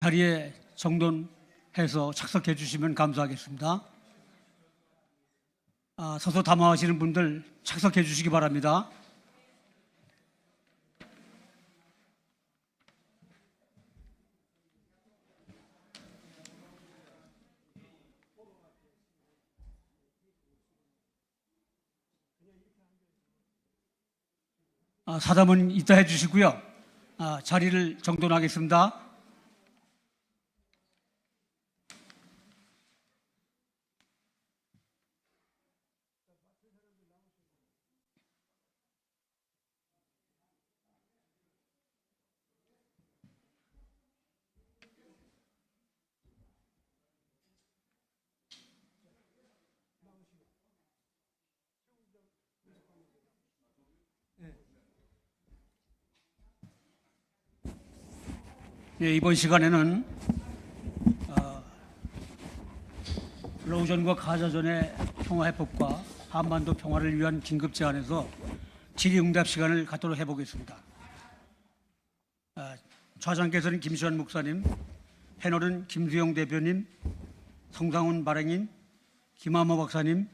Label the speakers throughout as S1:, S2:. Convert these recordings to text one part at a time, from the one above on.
S1: 자리에 정돈해서 착석해 주시면 감사하겠습니다. 서서 담화하시는 분들 착석해 주시기 바랍니다. 사담은 이따 해주시고요. 자리를 정돈하겠습니다. 네, 이번 시간에는 러우전과 가자전의 평화해법과 한반도 평화를 위한 긴급 제안에서 질의응답 시간을 갖도록 해보겠습니다. 좌장께서는 김시환 목사님, 패널은 김수영 대표님, 성상훈 발행인, 김한모 박사님,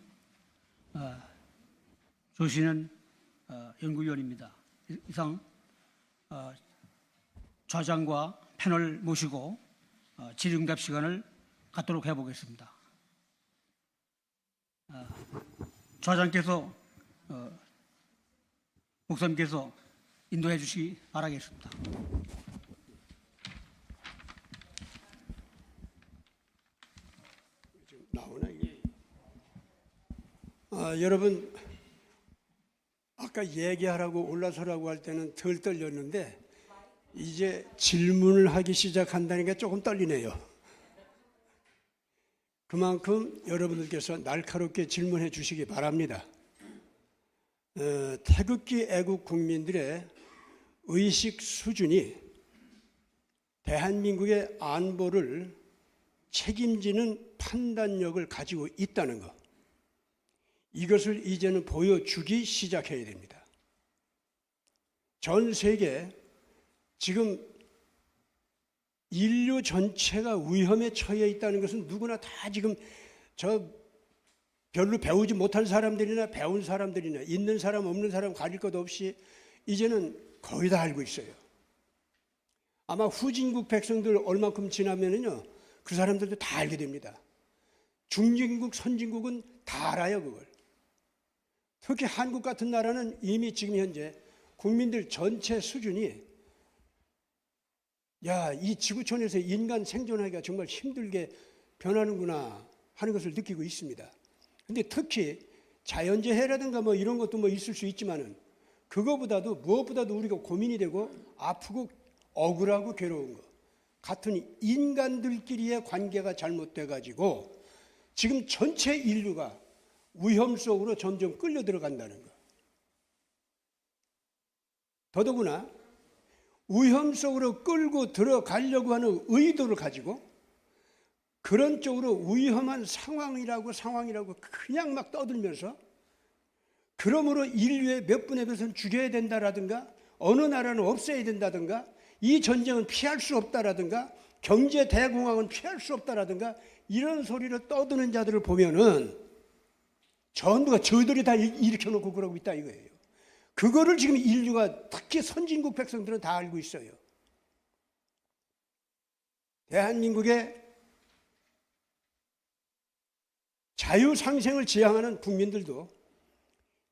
S1: 조신현 연구위원입니다. 이상 좌장과 패널 모시고 질의응답 시간을 갖도록 해보겠습니다. 좌장께서 목사님께서 인도해 주시기 바라겠습니다.
S2: 나오나 이게? 여러분, 아까 얘기하라고 올라서라고 할 때는 덜 떨렸는데 이제 질문을 하기 시작한다는 게 조금 떨리네요. 그만큼 여러분들께서 날카롭게 질문해 주시기 바랍니다. 태극기 애국 국민들의 의식 수준이 대한민국의 안보를 책임지는 판단력을 가지고 있다는 것, 이것을 이제는 보여주기 시작해야 됩니다. 전 세계 지금 인류 전체가 위험에 처해 있다는 것은 누구나 다 지금 별로 배우지 못한 사람들이나 배운 사람들이나 있는 사람 없는 사람 가릴 것 없이 이제는 거의 다 알고 있어요. 아마 후진국 백성들 얼만큼 지나면은요 그 사람들도 다 알게 됩니다. 중진국 선진국은 다 알아요 그걸. 특히 한국 같은 나라는 이미 지금 현재 국민들 전체 수준이 이 지구촌에서 인간 생존하기가 정말 힘들게 변하는구나 하는 것을 느끼고 있습니다. 근데 특히 자연재해라든가 뭐 이런 것도 뭐 있을 수 있지만은 그거보다도 무엇보다도 우리가 고민이 되고 아프고 억울하고 괴로운 것 같은 인간들끼리의 관계가 잘못돼 가지고 지금 전체 인류가 위험 속으로 점점 끌려 들어간다는 것. 더더구나 위험 속으로 끌고 들어가려고 하는 의도를 가지고 그런 쪽으로 위험한 상황이라고 그냥 막 떠들면서 그러므로 인류의 몇 분의 몇은 죽여야 된다라든가 어느 나라는 없애야 된다든가 이 전쟁은 피할 수 없다라든가 경제 대공황은 피할 수 없다라든가 이런 소리를 떠드는 자들을 보면은 전부가 저들이 다 일으켜놓고 그러고 있다 이거예요. 그거를 지금 인류가 특히 선진국 백성들은 다 알고 있어요. 대한민국의 자유상생을 지향하는 국민들도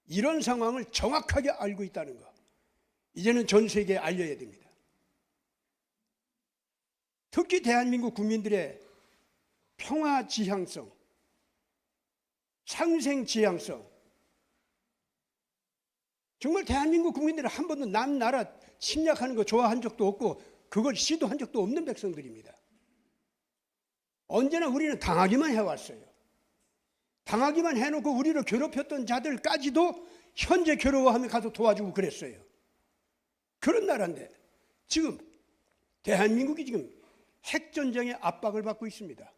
S2: 이런 상황을 정확하게 알고 있다는 것. 이제는 전 세계에 알려야 됩니다. 특히 대한민국 국민들의 평화 지향성, 상생 지향성, 정말 대한민국 국민들은 한 번도 남 나라 침략하는 거 좋아한 적도 없고 그걸 시도한 적도 없는 백성들입니다. 언제나 우리는 당하기만 해왔어요. 당하기만 해놓고 우리를 괴롭혔던 자들까지도 현재 괴로워하며 가서 도와주고 그랬어요. 그런 나라인데 지금 대한민국이 지금 핵전쟁의 압박을 받고 있습니다.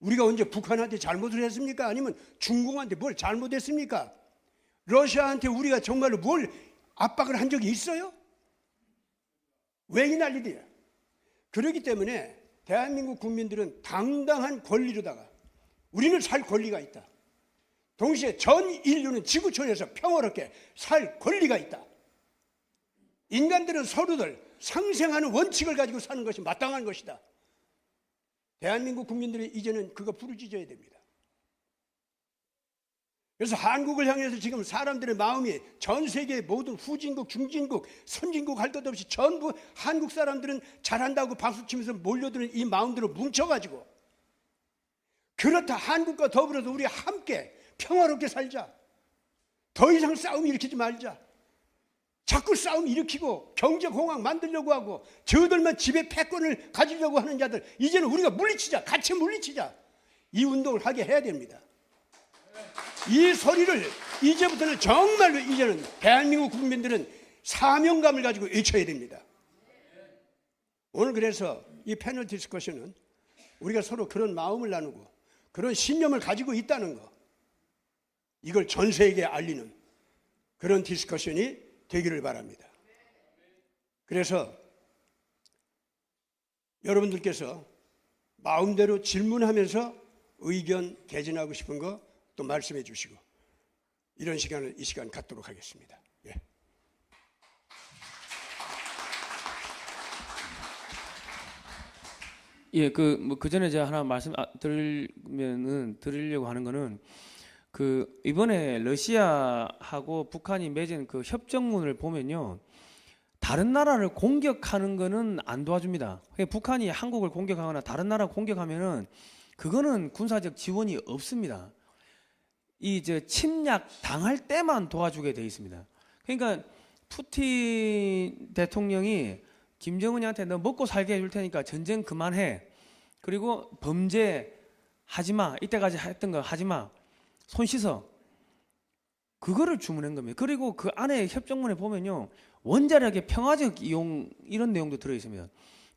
S2: 우리가 언제 북한한테 잘못을 했습니까? 아니면 중국한테 뭘 잘못했습니까? 러시아한테 우리가 정말로 뭘 압박을 한 적이 있어요? 왜 이 난리들이야? 그렇기 때문에 대한민국 국민들은 당당한 권리로다가 우리는 살 권리가 있다. 동시에 전 인류는 지구촌에서 평화롭게 살 권리가 있다. 인간들은 서로들 상생하는 원칙을 가지고 사는 것이 마땅한 것이다. 대한민국 국민들이 이제는 그거 부르짖어야 됩니다. 그래서 한국을 향해서 지금 사람들의 마음이 전 세계의 모든 후진국, 중진국, 선진국 할 것 없이 전부 한국 사람들은 잘한다고 박수치면서 몰려드는 이 마음들을 뭉쳐가지고 그렇다, 한국과 더불어서 우리 함께 평화롭게 살자. 더 이상 싸움 일으키지 말자. 자꾸 싸움 일으키고 경제공황 만들려고 하고 저들만 지배 패권을 가지려고 하는 자들, 이제는 우리가 물리치자. 같이 물리치자. 이 운동을 하게 해야 됩니다. 이 소리를 이제부터는 정말로 이제는 대한민국 국민들은 사명감을 가지고 외쳐야 됩니다. 오늘 그래서 이 패널 디스커션은 우리가 서로 그런 마음을 나누고 그런 신념을 가지고 있다는 거, 이걸 전 세계에 알리는 그런 디스커션이 되기를 바랍니다. 그래서 여러분들께서 마음대로 질문하면서 의견 개진하고 싶은 거 또 말씀해 주시고, 이런 시간을 이 시간 갖도록 하겠습니다. 예.
S3: 예, 그 전에 제가 하나 말씀 드리려고 하는 거는, 이번에 러시아하고 북한이 맺은 그 협정문을 보면요, 다른 나라를 공격하는 거는 안 도와줍니다. 북한이 한국을 공격하거나 다른 나라 공격하면은 그거는 군사적 지원이 없습니다. 침략 당할 때만 도와주게 돼 있습니다. 그러니까 푸틴 대통령이 김정은이한테 너 먹고 살게 해줄 테니까 전쟁 그만해. 그리고 범죄 하지 마. 이때까지 했던 거 하지 마. 손 씻어. 그거를 주문한 겁니다. 그리고 그 안에 협정문에 보면요, 원자력의 평화적 이용, 이런 내용도 들어 있습니다.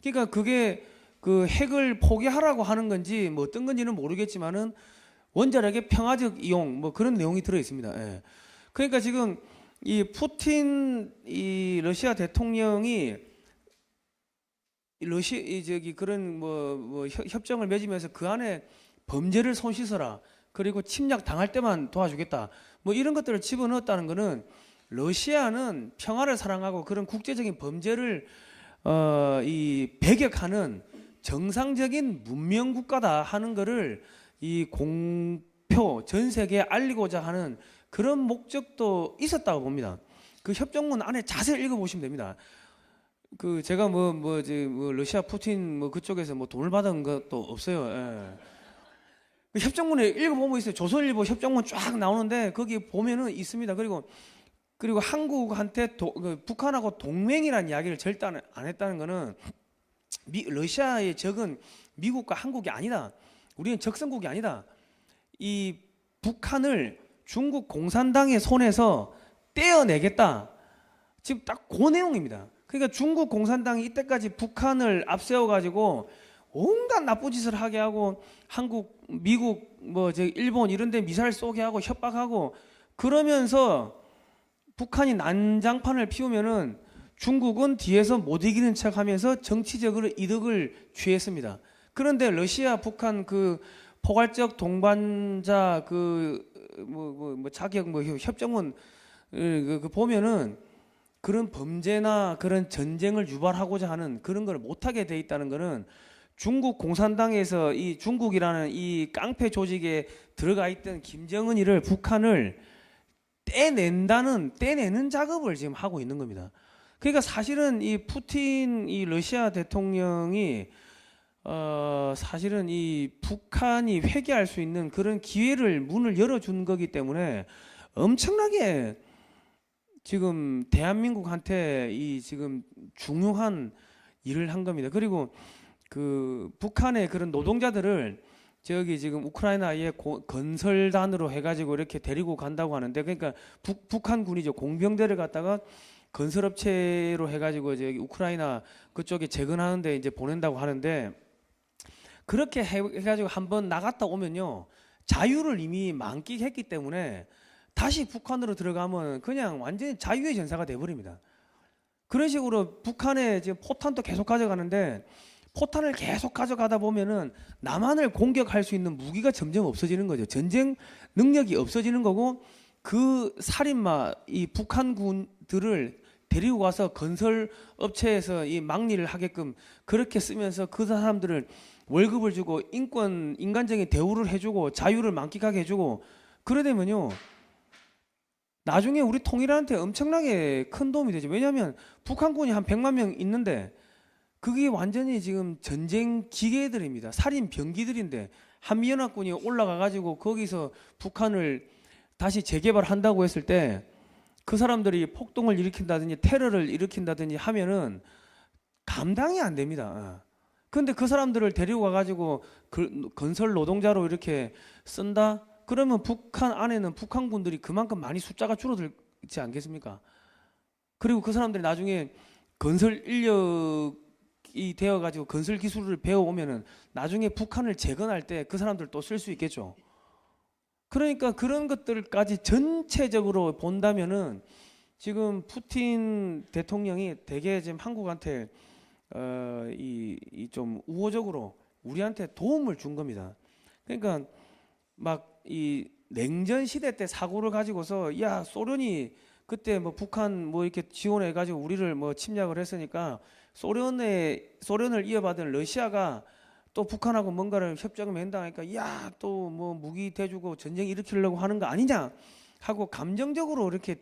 S3: 그러니까 그게 그 핵을 포기하라고 하는 건지 뭐 어떤 건지는 모르겠지만은 원자력의 평화적 이용, 뭐 그런 내용이 들어 있습니다. 예. 그러니까 지금 이 푸틴 이 러시아 대통령이 그런 협정을 맺으면서 그 안에 범죄를 손 씻어라, 그리고 침략 당할 때만 도와주겠다, 뭐 이런 것들을 집어넣었다는 것은 러시아는 평화를 사랑하고 그런 국제적인 범죄를 배격하는 정상적인 문명 국가다 하는 것을 이 공표 전 세계에 알리고자 하는 그런 목적도 있었다고 봅니다. 그 협정문 안에 자세히 읽어보시면 됩니다. 제가 러시아 푸틴 그쪽에서 돈을 받은 것도 없어요. 예. 그 협정문에 읽어보면 있어요. 조선일보 협정문 쫙 나오는데 거기 보면은 있습니다. 그리고 한국한테 북한하고 동맹이라는 이야기를 절대 안 했다는 거는 러시아의 적은 미국과 한국이 아니다. 우리는 적성국이 아니다. 이 북한을 중국 공산당의 손에서 떼어내겠다. 지금 딱 그 내용입니다. 그러니까 중국 공산당이 이때까지 북한을 앞세워가지고 온갖 나쁜 짓을 하게 하고 한국, 미국, 일본 이런 데 미사일 쏘게 하고 협박하고 그러면서 북한이 난장판을 피우면은 중국은 뒤에서 못 이기는 척 하면서 정치적으로 이득을 취했습니다. 그런데 러시아, 북한 포괄적 동반자 자격 협정문 보면은 그런 범죄나 그런 전쟁을 유발하고자 하는 그런 걸 못하게 돼 있다는 것은 중국 공산당에서 이 중국이라는 이 깡패 조직에 들어가 있던 김정은이를 북한을 떼내는 작업을 지금 하고 있는 겁니다. 그러니까 사실은 이 푸틴 이 러시아 대통령이 사실은 이 북한이 회개할 수 있는 그런 기회를 문을 열어준 거기 때문에 엄청나게 지금 대한민국한테 이 지금 중요한 일을 한 겁니다. 그리고 북한의 그런 노동자들을 저기 지금 우크라이나의 건설단으로 해가지고 이렇게 데리고 간다고 하는데, 그러니까 북한군이죠. 공병대를 갖다가 건설업체로 해가지고 저기 우크라이나 그쪽에 재건하는데 이제 보낸다고 하는데, 그렇게 해가지고 한번 나갔다 오면요, 자유를 이미 만끽했기 때문에 다시 북한으로 들어가면 그냥 완전히 자유의 전사가 돼버립니다. 그런 식으로 북한에 지금 포탄도 계속 가져가는데, 포탄을 계속 가져가다 보면은 남한을 공격할 수 있는 무기가 점점 없어지는 거죠. 전쟁 능력이 없어지는 거고, 그 살인마 이 북한군들을 데리고 가서 건설 업체에서 이 막리를 하게끔 그렇게 쓰면서 그 사람들을 월급을 주고 인간적인 대우를 해주고 자유를 만끽하게 해주고, 그래 되면요 나중에 우리 통일한테 엄청나게 큰 도움이 되죠. 왜냐하면 북한군이 한 100만 명 있는데 그게 완전히 지금 전쟁 기계들입니다. 살인 병기들인데 한미연합군이 올라가 가지고 거기서 북한을 다시 재개발한다고 했을 때 그 사람들이 폭동을 일으킨다든지 테러를 일으킨다든지 하면은 감당이 안 됩니다. 근데 그 사람들을 데리고 가가지고 건설 노동자로 이렇게 쓴다? 그러면 북한 안에는 북한군들이 그만큼 많이 숫자가 줄어들지 않겠습니까? 그리고 그 사람들이 나중에 건설 인력이 되어가지고 건설 기술을 배워오면은 나중에 북한을 재건할 때 그 사람들 또 쓸 수 있겠죠. 그러니까 그런 것들까지 전체적으로 본다면은 지금 푸틴 대통령이 되게 지금 한국한테 이 좀 우호적으로 우리한테 도움을 준 겁니다. 그러니까 막 이 냉전 시대 때 사고를 가지고서 야 소련이 그때 뭐 북한 뭐 이렇게 지원해 가지고 우리를 뭐 침략을 했으니까 소련을 이어받은 러시아가 또 북한하고 뭔가를 협정을 맺는다니까 야 또 뭐 무기 대주고 전쟁 일으키려고 하는 거 아니냐 하고 감정적으로 이렇게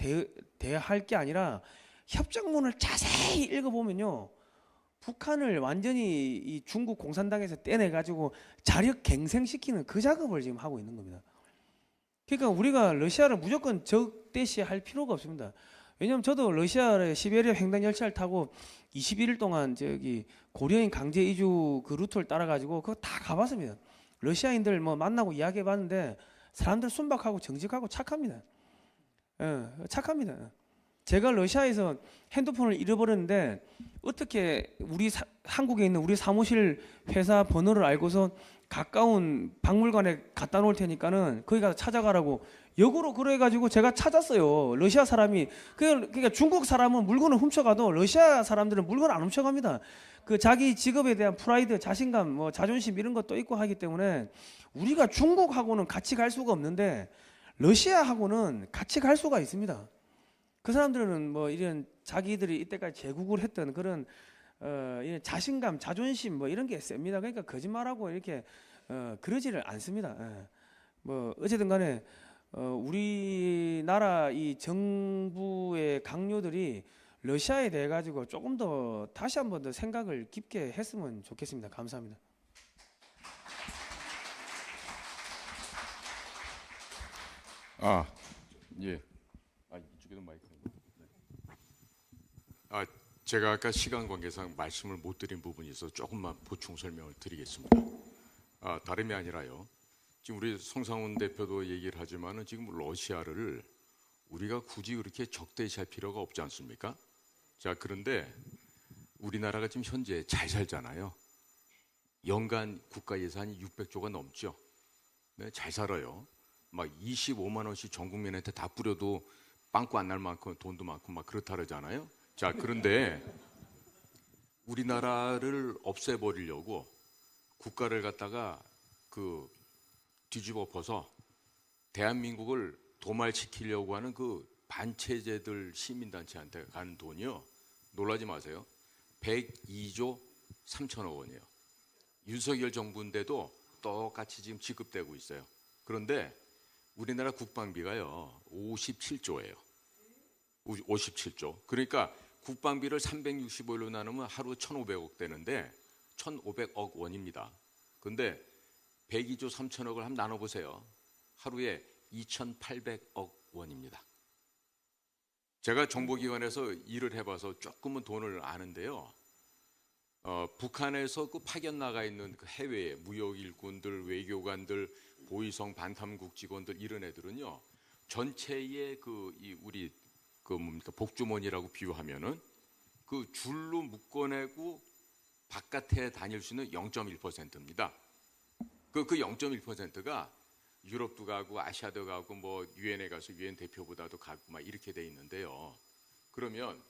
S3: 대할 게 아니라 협정문을 자세히 읽어보면요 북한을 완전히 이 중국 공산당에서 떼내 가지고 자력 갱생시키는 그 작업을 지금 하고 있는 겁니다. 그러니까 우리가 러시아를 무조건 적대시할 필요가 없습니다. 왜냐하면 저도 러시아의 시베리아 횡단 열차를 타고 21일 동안 저기 고려인 강제 이주 그 루트를 따라 가지고 그거 다 가봤습니다. 러시아인들 뭐 만나고 이야기해봤는데 사람들 순박하고 정직하고 착합니다. 착합니다. 제가 러시아에서 핸드폰을 잃어버렸는데 어떻게 한국에 있는 우리 사무실 회사 번호를 알고서 가까운 박물관에 갖다 놓을 테니까는 거기 가서 찾아가라고 역으로 그래가지고 제가 찾았어요. 러시아 사람이 그러니까 중국 사람은 물건을 훔쳐가도 러시아 사람들은 물건을 안 훔쳐갑니다. 그 자기 직업에 대한 프라이드, 자신감, 뭐 자존심 이런 것도 있고 하기 때문에 우리가 중국하고는 같이 갈 수가 없는데 러시아하고는 같이 갈 수가 있습니다. 그 사람들은 뭐 이런 자기들이 이때까지 제국을 했던 그런 이런 자신감, 자존심 뭐 이런 게 셉니다. 그러니까 거짓말하고 이렇게 그러지를 않습니다. 뭐 어쨌든 간에 우리나라 이 정부의 강요들이 러시아에 대해 가지고 조금 더 다시 한번 더 생각을 깊게 했으면 좋겠습니다. 감사합니다.
S4: 예. 이쪽에도 마이크. 제가 아까 시간 관계상 말씀을 못 드린 부분이 있어서 조금만 보충 설명을 드리겠습니다. 다름이 아니라요. 지금 우리 성상훈 대표도 얘기를 하지만은 지금 러시아를 우리가 굳이 그렇게 적대시할 필요가 없지 않습니까? 자, 그런데 우리나라가 지금 현재 잘 살잖아요. 연간 국가 예산이 600조가 넘죠. 네, 잘 살아요. 막 25만 원씩 전 국민한테 다 뿌려도 빵꾸 안 날 만큼 돈도 많고 막 그렇다 그러잖아요. 자, 그런데 우리나라를 없애버리려고 국가를 갖다가 그 뒤집어 엎어서 대한민국을 도말시키려고 하는 그 반체제들 시민단체한테 가는 돈이요. 놀라지 마세요. 102조 3천억 원이에요. 윤석열 정부인데도 똑같이 지금 지급되고 있어요. 그런데 우리나라 국방비가요. 57조예요. 57조. 그러니까 국방비를 365일로 나누면 하루 1,500억 되는데 1,500억 원입니다. 근데 102조 3천억을 한번 나눠보세요. 하루에 2,800억 원입니다. 제가 정보기관에서 일을 해봐서 조금은 돈을 아는데요. 북한에서 그 파견 나가 있는 그 해외에 무역일꾼들, 외교관들, 보위성 반탐국 직원들 이런 애들은요. 전체의 우리 복주머니라고 비유하면은 그 줄로 묶어내고 바깥에 다닐 수 있는 0.1%입니다. 그 0.1%가 유럽도 가고 아시아도 가고 뭐 유엔에 가서 유엔 대표보다도 가고 막 이렇게 돼 있는데요. 그러면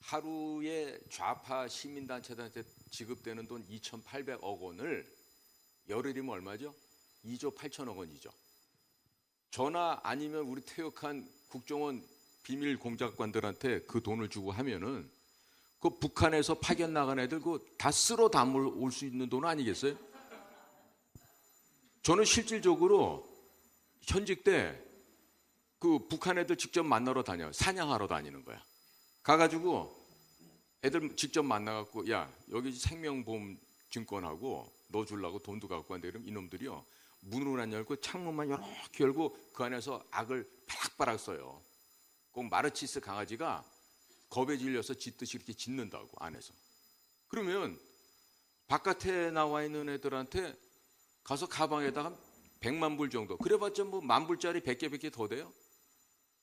S4: 하루에 좌파 시민단체한테 지급되는 돈 2,800억 원을 열흘이면 얼마죠? 2조 8천억 원이죠. 전화 아니면 우리 퇴역한 국정원 비밀 공작관들한테 그 돈을 주고 하면은 그 북한에서 파견 나간 애들 그 다 쓸어 담을 올 수 있는 돈 아니겠어요? 저는 실질적으로 현직 때 그 북한 애들 직접 만나러 다녀요. 사냥하러 다니는 거야. 가가지고 애들 직접 만나갖고 야 여기 생명보험 증권하고 너 주려고 돈도 갖고 왔는데 그럼 이놈들이요 문을 안 열고 창문만 이렇게 열고 그 안에서 악을 바락바락 써요. 꼭 마르치스 강아지가 겁에 질려서 짖듯이 이렇게 짖는다고 안에서. 그러면 바깥에 나와 있는 애들한테 가서 가방에다가 100만 불 정도 그래봤자 뭐 10,000불짜리 100개 더 돼요.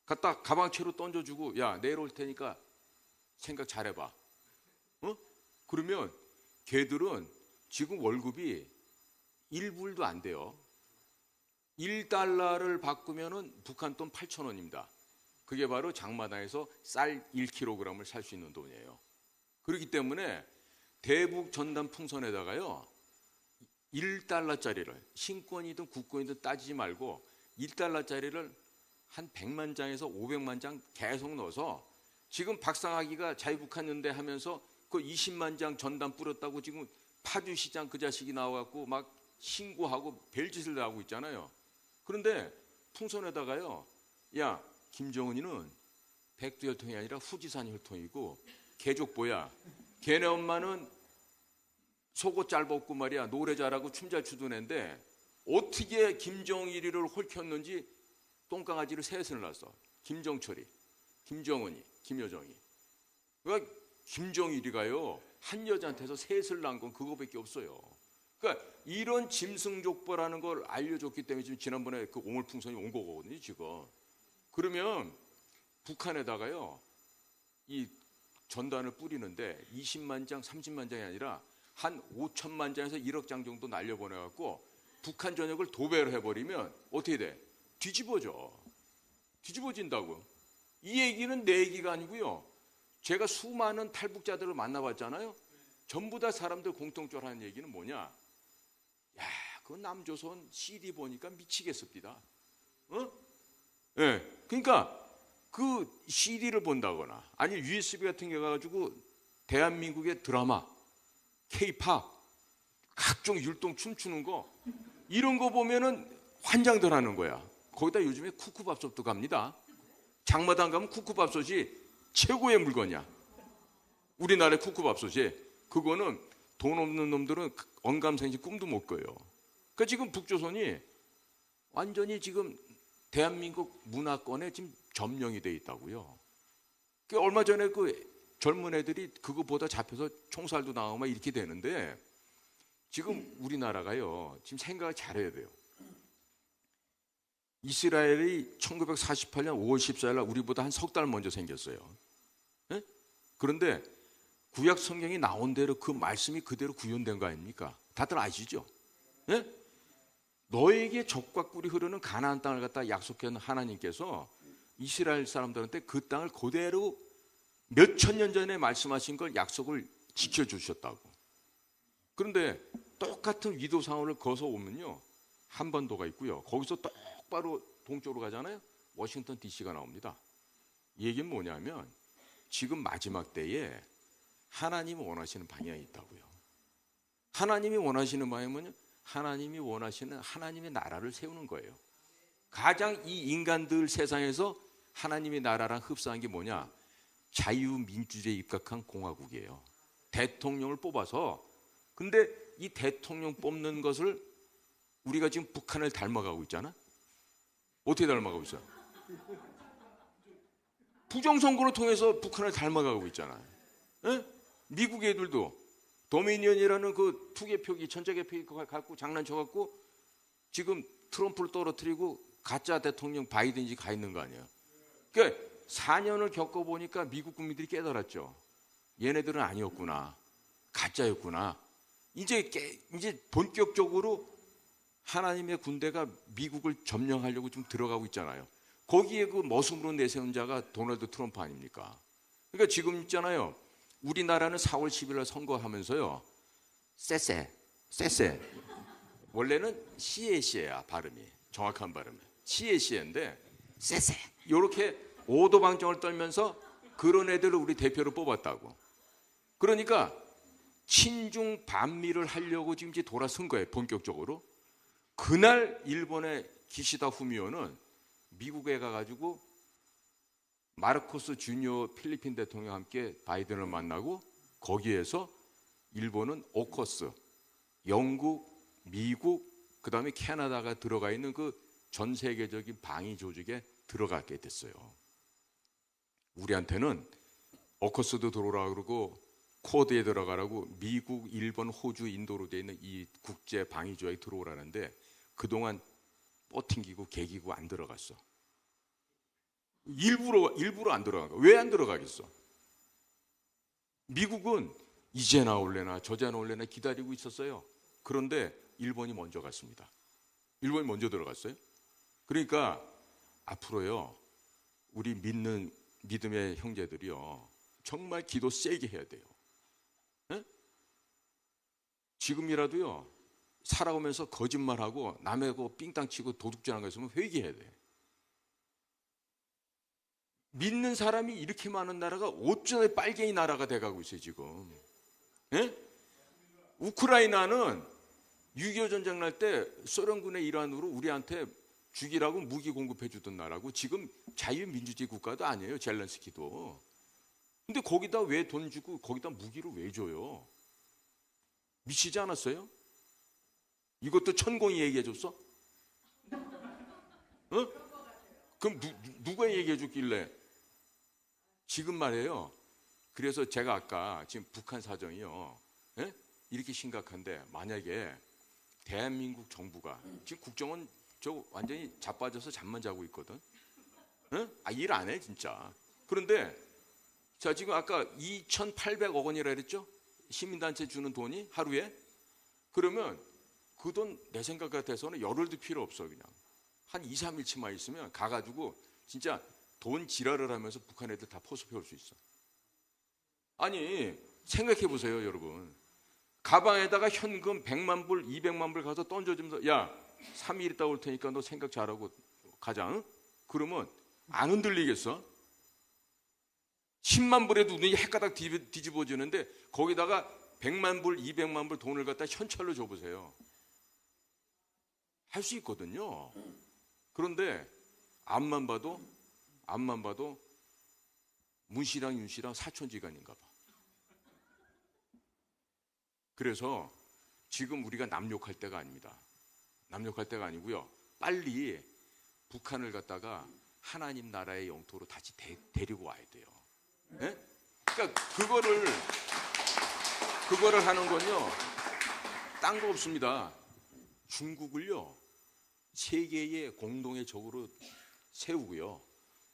S4: 갖다 가방채로 던져주고 야 내일 올 테니까 생각 잘해봐. 어? 그러면 걔들은 지금 월급이 1불도 안 돼요. 1달러를 바꾸면은 북한 돈 8,000원입니다. 그게 바로 장마당에서 쌀 1kg을 살 수 있는 돈이에요. 그렇기 때문에 대북 전단 풍선에다가요 1달러짜리를 신권이든 국권이든 따지지 말고 1달러짜리를 한 100만 장에서 500만 장 계속 넣어서 지금 박상학이가 자유북한연대 하면서 그 20만 장 전단 뿌렸다고 지금 파주시장 그 자식이 나와갖고 막 신고하고 별짓을 다 하고 있잖아요. 그런데 풍선에다가요 야 김정은이는 백두혈통이 아니라 후지산 혈통이고 개족보야. 걔네 엄마는 속옷 잘 벗고 말이야 노래 잘하고 춤 잘 추던 애인데 어떻게 김정일이를 홀켰는지 똥강아지를 셋을 낳았어. 김정철이, 김정은이, 김여정이. 그러니까 김정일이가요 한 여자한테서 셋을 낳은 건 그거밖에 없어요. 그러니까 이런 짐승족보라는 걸 알려줬기 때문에 지금 지난번에 그 옹월풍선이 온 거거든요 지금. 그러면 북한에다가요 이 전단을 뿌리는데 20만 장, 30만 장이 아니라 한 5천만 장에서 1억 장 정도 날려보내갖고 북한 전역을 도배를 해버리면 어떻게 돼? 뒤집어진다고요. 이 얘기는 내 얘기가 아니고요. 제가 수많은 탈북자들을 만나봤잖아요. 전부 다 사람들 공통적으로 하는 얘기는 뭐냐? 야, 그 남조선 CD 보니까 미치겠습니다. 어? 예. 네. 그러니까 그 CD를 본다거나 아니 USB 같은 게 가지고 대한민국의 드라마, K-팝, 각종 율동 춤추는 거 이런 거 보면은 환장들 하는 거야. 거기다 요즘에 쿠쿠밥솥도 갑니다. 장마당 가면 쿠쿠밥솥이 최고의 물건이야. 우리나라의 쿠쿠밥솥이. 그거는 돈 없는 놈들은 언감생심 꿈도 못 꿔요. 그러니까 지금 북조선이 완전히 지금 대한민국 문화권에 지금 점령이 돼 있다고요. 얼마 전에 그 젊은 애들이 그거보다 잡혀서 총살도 당하고 막 이렇게 되는데 지금 우리나라가요. 지금 생각을 잘해야 돼요. 이스라엘이 1948년 5월 14일 날 우리보다 한 석 달 먼저 생겼어요. 네? 그런데 구약 성경이 나온 대로 그 말씀이 그대로 구현된 거 아닙니까? 다들 아시죠? 네? 너에게 적과 꿀이 흐르는 가나안 땅을 갖다 약속한 하나님께서 이스라엘 사람들한테 그 땅을 그대로 몇천 년 전에 말씀하신 걸 약속을 지켜주셨다고. 그런데 똑같은 위도 상호를 거서 오면요. 한반도가 있고요. 거기서 똑바로 동쪽으로 가잖아요. 워싱턴 DC가 나옵니다. 이 얘기는 뭐냐면 지금 마지막 때에 하나님이 원하시는 방향이 있다고요. 하나님이 원하시는 방향은 하나님이 원하시는 하나님의 나라를 세우는 거예요. 가장 이 인간들 세상에서 하나님의 나라랑 흡사한 게 뭐냐? 자유민주주의에 입각한 공화국이에요. 대통령을 뽑아서. 근데 이 대통령 뽑는 것을 우리가 지금 북한을 닮아가고 있잖아. 어떻게 닮아가고 있어요? 부정선거를 통해서 북한을 닮아가고 있잖아요. 에? 미국 애들도 도미니언이라는 그 투개표기 전자개표기 갖고 장난쳐갖고 지금 트럼프를 떨어뜨리고 가짜 대통령 바이든이 가 있는 거 아니에요. 그러니까 4년을 겪어보니까 미국 국민들이 깨달았죠. 얘네들은 아니었구나. 가짜였구나. 이제 본격적으로 하나님의 군대가 미국을 점령하려고 좀 들어가고 있잖아요. 거기에 그 머슴으로 내세운 자가 도널드 트럼프 아닙니까? 그러니까 지금 있잖아요. 우리나라는 4월 10일 선거하면서요. 쎄쎄. 원래는 시에시에야 발음이. 정확한 발음이. 시에시에인데 쎄쎄. 이렇게 오도방정을 떨면서 그런 애들을 우리 대표로 뽑았다고. 그러니까 친중 반미를 하려고 지금 이제 돌아선 거예요. 본격적으로. 그날 일본의 기시다 후미오는 미국에 가가지고 마르코스 주니어 필리핀 대통령과 함께 바이든을 만나고 거기에서 일본은 오커스, 영국, 미국, 그 다음에 캐나다가 들어가 있는 그 전 세계적인 방위 조직에 들어가게 됐어요. 우리한테는 오커스도 들어오라 그러고 쿼드에 들어가라고 미국, 일본, 호주, 인도로 되어 있는 이 국제 방위 조약에 들어오라는데 그동안 뻗팅기고 개기고 안 들어갔어. 일부러 안 들어간 거야. 왜 안 들어가겠어? 미국은 이제 나올래나 저제 나올래나 기다리고 있었어요. 그런데 일본이 먼저 갔습니다. 일본이 먼저 들어갔어요. 그러니까 앞으로요, 우리 믿음의 형제들이요, 정말 기도 세게 해야 돼요. 에? 지금이라도요, 살아오면서 거짓말하고 남의 거 삥땅 치고 도둑질하는 거 있으면 회개해야 돼. 믿는 사람이 이렇게 많은 나라가 어쩌다 빨갱이 나라가 돼가고 있어요 지금. 예? 우크라이나는 6.25 전쟁 날 때 소련군의 일환으로 우리한테 죽이라고 무기 공급해 주던 나라고 지금 자유민주주의 국가도 아니에요. 젤렌스키도. 근데 거기다 왜 돈 주고 거기다 무기를 왜 줘요? 미치지 않았어요? 이것도 천공이 얘기해 줬어? 어? 그럼 누가 얘기해 줬길래? 지금 말이에요. 그래서 제가 아까 지금 북한 사정이요, 예? 이렇게 심각한데 만약에 대한민국 정부가 지금 국정원 저 완전히 자빠져서 잠만 자고 있거든. 예? 일 안 해 진짜. 그런데 자 지금 아까 2,800억 원이라 그랬죠? 시민단체 주는 돈이 하루에. 그러면 그 돈 내 생각 같아서는 열흘도 필요 없어. 그냥 한 2, 3일치만 있으면 가가지고 진짜 돈 지랄을 하면서 북한 애들 다 포섭해올 수 있어. 아니 생각해 보세요 여러분. 가방에다가 현금 100만 불, 200만 불 가서 던져주면서 야 3일 있다 올 테니까 너 생각 잘하고 가자. 응? 그러면 안 흔들리겠어? 10만 불에도 눈이 헷가닥 뒤집어지는데 거기다가 100만 불, 200만 불 돈을 갖다 현찰로 줘보세요. 할 수 있거든요. 그런데 앞만 봐도 문씨랑 윤씨랑 사촌지간인가 봐. 그래서 지금 우리가 남 욕할 때가 아닙니다. 남 욕할 때가 아니고요. 빨리 북한을 갖다가 하나님 나라의 영토로 다시 데리고 와야 돼요. 네? 그러니까 그거를 하는 건요. 딴 거 없습니다. 중국을요. 세계의 공동의 적으로 세우고요.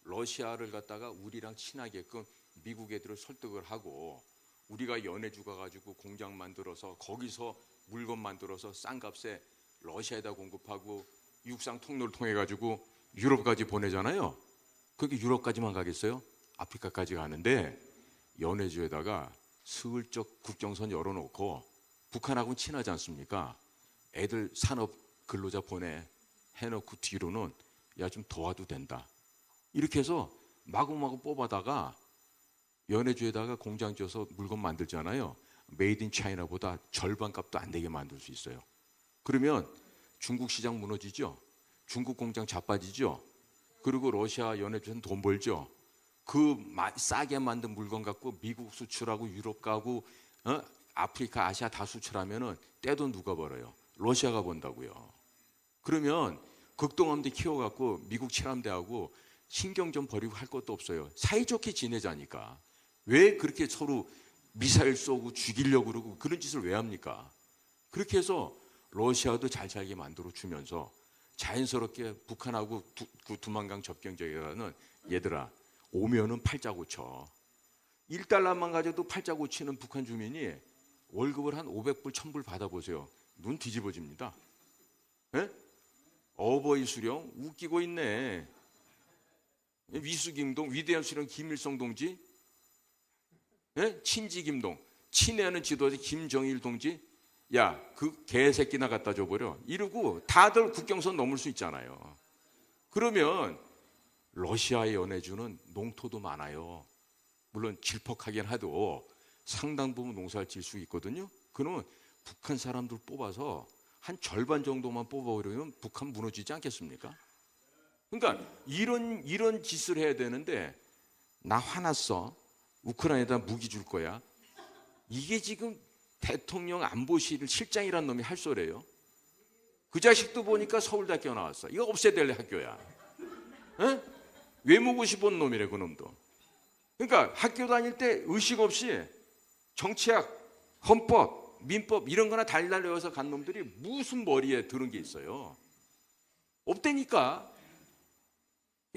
S4: 러시아를 갖다가 우리랑 친하게끔 미국 애들을 설득을 하고 우리가 연해주 가가지고 공장 만들어서 거기서 물건 만들어서 싼 값에 러시아에다 공급하고 육상 통로를 통해 가지고 유럽까지 보내잖아요. 그게 유럽까지만 가겠어요? 아프리카까지 가는데 연해주에다가 슬쩍 국경선 열어놓고 북한하고는 친하지 않습니까? 애들 산업 근로자 해놓고 뒤로는 야 좀 도와도 된다. 이렇게 해서 마구마구 뽑아다가 연해주에다가 공장 지어서 물건 만들잖아요. 메이드 인 차이나보다 절반 값도 안 되게 만들 수 있어요. 그러면 중국 시장 무너지죠. 중국 공장 자빠지죠. 그리고 러시아 연해주는 돈 벌죠. 그 싸게 만든 물건 갖고 미국 수출하고 유럽 가고 아프리카, 아시아 다 수출하면은 떼돈 누가 벌어요? 러시아가 번다고요. 그러면 극동함대 키워갖고 미국 칠함대하고 신경 좀 버리고 할 것도 없어요. 사이좋게 지내자니까. 왜 그렇게 서로 미사일 쏘고 죽이려고 그러고 그런 짓을 왜 합니까? 그렇게 해서 러시아도 잘 살게 만들어 주면서 자연스럽게 북한하고 두만강 접경지역에는 얘들아 오면은 팔자 고쳐. 1달러만 가져도 팔자 고치는 북한 주민이 월급을 한 500불, 1000불 받아보세요. 눈 뒤집어집니다. 에? 어버이 수령 웃기고 있네. 위수김동, 위대한 수령 김일성 동지 예? 친지 김동, 친애하는 지도자 김정일 동지, 야, 그 개새끼나 갖다 줘버려. 이러고 다들 국경선 넘을 수 있잖아요. 그러면 러시아에 연해주는 농토도 많아요. 물론 질퍽하긴 해도 상당 부분 농사를 지을 수 있거든요. 그러면 북한 사람들 뽑아서 한 절반 정도만 뽑아버리면 북한 무너지지 않겠습니까? 그러니까 이런 짓을 해야 되는데, 나 화났어, 우크라이나에다 무기 줄 거야, 이게 지금 대통령 안보실 실장이란 놈이 할 소리예요. 그 자식도 보니까 서울대학교 나왔어. 이거 없애야 될 학교야. 에? 외무고 15번 놈이래, 그 놈도. 그러니까 학교 다닐 때 의식 없이 정치학, 헌법, 민법 이런 거나 달달려서 간 놈들이 무슨 머리에 들은 게 있어요. 없다니까.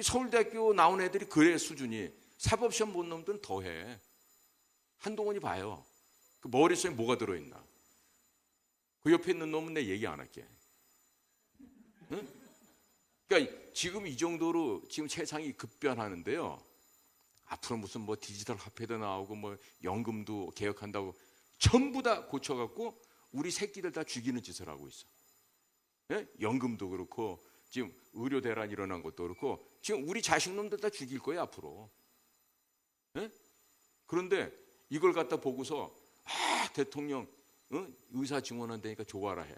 S4: 서울대학교 나온 애들이 그래 수준이. 사법시험 본 놈들은 더해. 한동훈이 봐요. 그 머릿속에 뭐가 들어있나. 그 옆에 있는 놈은 내 얘기 안 할게. 응? 그러니까 지금 이 정도로 지금 세상이 급변하는데요. 앞으로 무슨 뭐 디지털 화폐도 나오고 뭐 연금도 개혁한다고 전부 다 고쳐갖고 우리 새끼들 다 죽이는 짓을 하고 있어. 예? 연금도 그렇고 지금 의료 대란 일어난 것도 그렇고 지금 우리 자식놈들 다 죽일 거예요 앞으로. 예? 그런데 이걸 갖다 보고서 대통령 의사 증언한다니까 좋아라 해.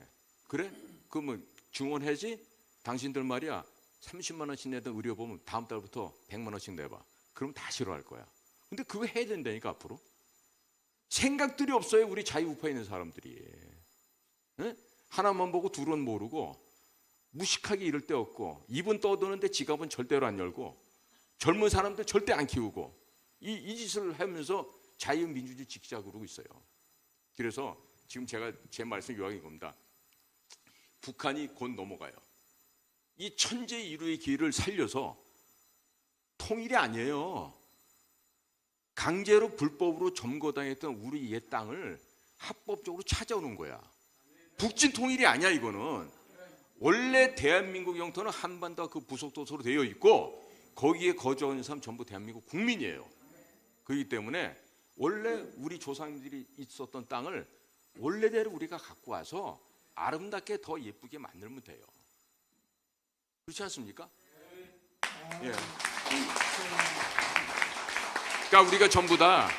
S4: 그래? 그러면 증언해지? 당신들 말이야 30만 원씩 내던 의료보험 다음 달부터 100만 원씩 내봐. 그럼 다 싫어할 거야. 근데 그거 해야 된다니까 앞으로. 생각들이 없어요 우리 자유우파에 있는 사람들이. 에? 하나만 보고 둘은 모르고 무식하게 이럴 데 없고 입은 떠드는데 지갑은 절대로 안 열고 젊은 사람들 절대 안 키우고 이 짓을 하면서 자유민주주의 지키자고 그러고 있어요. 그래서 지금 제가 제 말씀 요약인 겁니다. 북한이 곧 넘어가요. 이 천재 이루의 길을 살려서 통일이 아니에요. 강제로 불법으로 점거당했던 우리 옛 땅을 합법적으로 찾아오는 거야. 북진 통일이 아니야 이거는. 원래 대한민국 영토는 한반도와 그 부속도서로 되어 있고 거기에 거주하는 사람 전부 대한민국 국민이에요. 그렇기 때문에 원래 우리 조상들이 있었던 땅을 원래대로 우리가 갖고 와서 아름답게 더 예쁘게 만들면 돼요. 그렇지 않습니까? 예. 그러니까 우리가 전부 다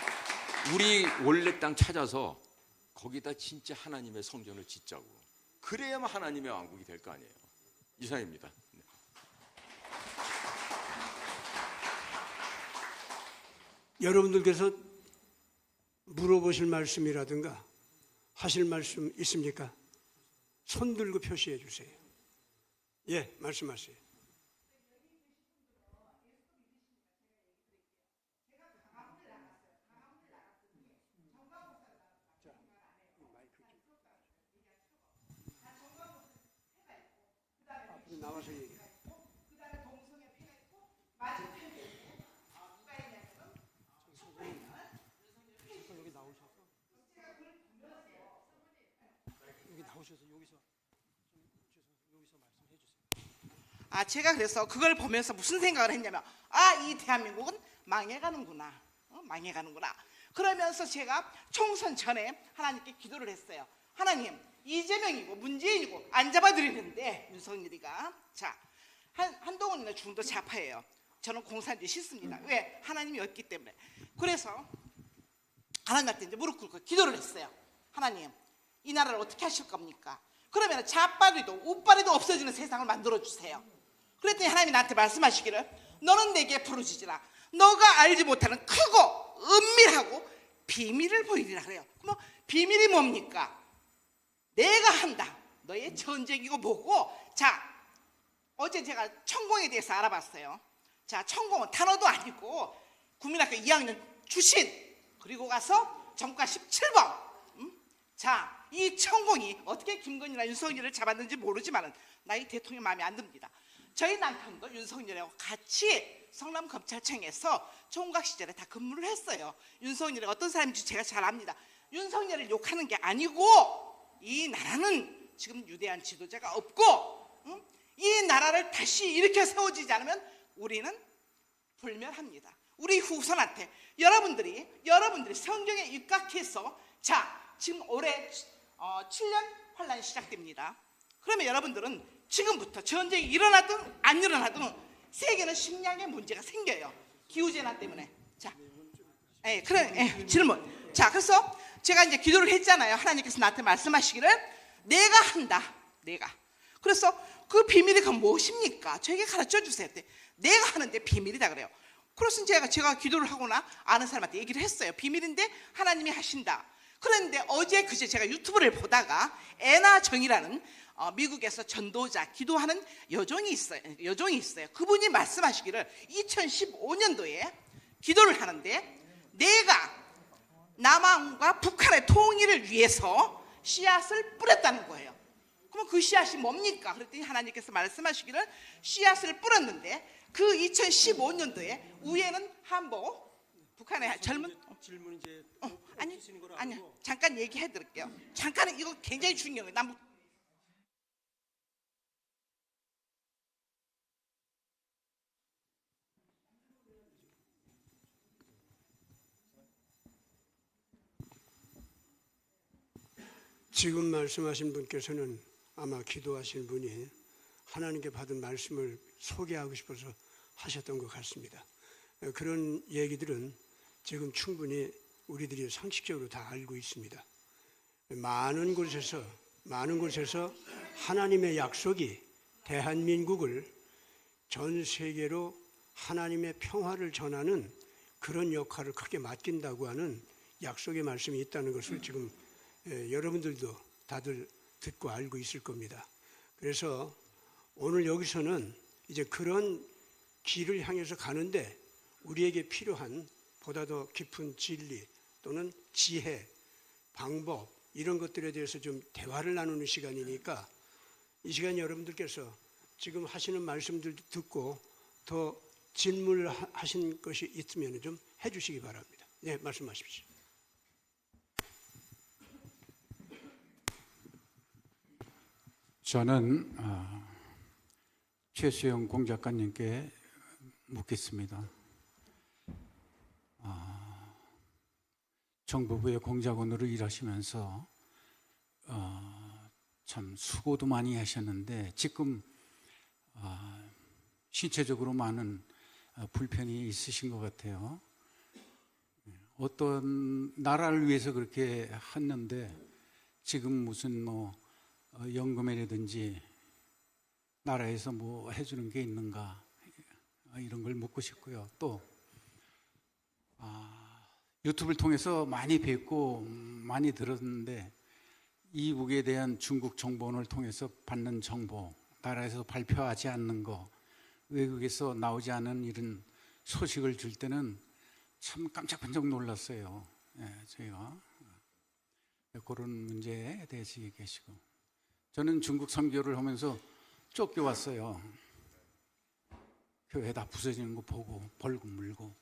S4: 우리 원래 땅 찾아서 거기다 진짜 하나님의 성전을 짓자고. 그래야만 하나님의 왕국이 될 거 아니에요. 이상입니다. 네.
S2: 여러분들께서 물어보실 말씀이라든가 하실 말씀 있습니까? 손 들고 표시해 주세요. 예, 말씀하세요. 나와서 얘기해.
S5: 제가 그래서 그걸 보면서 무슨 생각을 했냐면 이 대한민국은 망해가는구나. 망해가는구나. 그러면서 제가 총선 전에 하나님께 기도를 했어요. 하나님, 이재명이고 문재인이고 안 잡아드리는데 윤석열이가 자 한동훈이나 중도 좌파예요. 저는 공산주의 싫습니다. 왜? 하나님이 없기 때문에. 그래서 하나님한테 이제 무릎 꿇고 기도를 했어요. 하나님, 이 나라를 어떻게 하실 겁니까? 그러면 좌빨이도 우빨이도 없어지는 세상을 만들어 주세요. 그랬더니 하나님이 나한테 말씀하시기를 너는 내게 부르짖으라. 너가 알지 못하는 크고 은밀하고 비밀을 보이리라 그래요. 그럼 비밀이 뭡니까? 내가 한다. 너의 전쟁이고 뭐고. 자, 어제 제가 천공에 대해서 알아봤어요. 자, 천공은 단어도 아니고 국민학교 2학년 출신, 그리고 가서 전과 17번. 자, 이 천공이 어떻게 김건희나 윤석열을 잡았는지 모르지만 나 이 대통령 마음에 안 듭니다. 저희 남편도 윤석열하고 같이 성남검찰청에서 총각 시절에 다 근무를 했어요. 윤석열이 어떤 사람인지 제가 잘 압니다. 윤석열을 욕하는 게 아니고 이 나라는 지금 유대한 지도자가 없고 이 나라를 다시 일으켜 세워지지 않으면 우리는 불멸합니다. 우리 후손한테 여러분들이 성경에 입각해서 자 지금 올해 7년 환란이 시작됩니다. 그러면 여러분들은 지금부터 전쟁이 일어나든 안 일어나든 세계는 식량의 문제가 생겨요. 기후재난 때문에. 자, 질문. 자, 그래서 제가 이제 기도를 했잖아요. 하나님께서 나한테 말씀하시기를 내가 한다. 내가. 그래서 그 비밀이 그 무엇입니까? 저에게 가르쳐 주세요. 내가 하는데 비밀이다 그래요. 그래서 제가 기도를 하거나 아는 사람한테 얘기를 했어요. 비밀인데 하나님이 하신다. 그런데 어제 그제 제가 유튜브를 보다가 애나 정이라는 미국에서 전도자 기도하는 여종이 있어요. 그분이 말씀하시기를 2015년도에 기도를 하는데 내가 남한과 북한의 통일을 위해서 씨앗을 뿌렸다는 거예요. 그럼 그 씨앗이 뭡니까? 그랬더니 하나님께서 말씀하시기를 씨앗을 뿌렸는데 그 2015년도에 위에는 한복 북한의 젊은
S2: 질문 이제
S5: 아니요 잠깐 얘기해 드릴게요. 잠깐은 이거 굉장히 중요해요.
S2: 지금 말씀하신 분께서는 아마 기도하신 분이 하나님께 받은 말씀을 소개하고 싶어서 하셨던 것 같습니다. 그런 얘기들은 지금 충분히 우리들이 상식적으로 다 알고 있습니다. 많은 곳에서 하나님의 약속이 대한민국을 전 세계로 하나님의 평화를 전하는 그런 역할을 크게 맡긴다고 하는 약속의 말씀이 있다는 것을 지금 여러분들도 다들 듣고 알고 있을 겁니다. 그래서 오늘 여기서는 이제 그런 길을 향해서 가는데 우리에게 필요한 보다 더 깊은 진리 또는 지혜, 방법 이런 것들에 대해서 좀 대화를 나누는 시간이니까 이 시간 여러분들께서 지금 하시는 말씀들 듣고 더 질문을 하신 것이 있으면 좀 해주시기 바랍니다. 네, 말씀하십시오.
S6: 저는 최수영 공작가님께 묻겠습니다. 정부부의 공작원으로 일하시면서 참 수고도 많이 하셨는데 지금 신체적으로 많은 불편이 있으신 것 같아요. 어떤 나라를 위해서 그렇게 했는데 지금 무슨 연금이라든지 나라에서 뭐 해주는 게 있는가 이런 걸 묻고 싶고요. 또 유튜브를 통해서 많이 뵙고 많이 들었는데 이북에 대한 중국 정보원을 통해서 받는 정보, 나라에서 발표하지 않는 거, 외국에서 나오지 않은 이런 소식을 줄 때는 참 깜짝깜짝 놀랐어요. 저희가 그런 문제에 대해서 얘기하시고, 저는 중국 선교를 하면서 쫓겨왔어요. 교회 다 부서지는 거 보고 벌금 물고.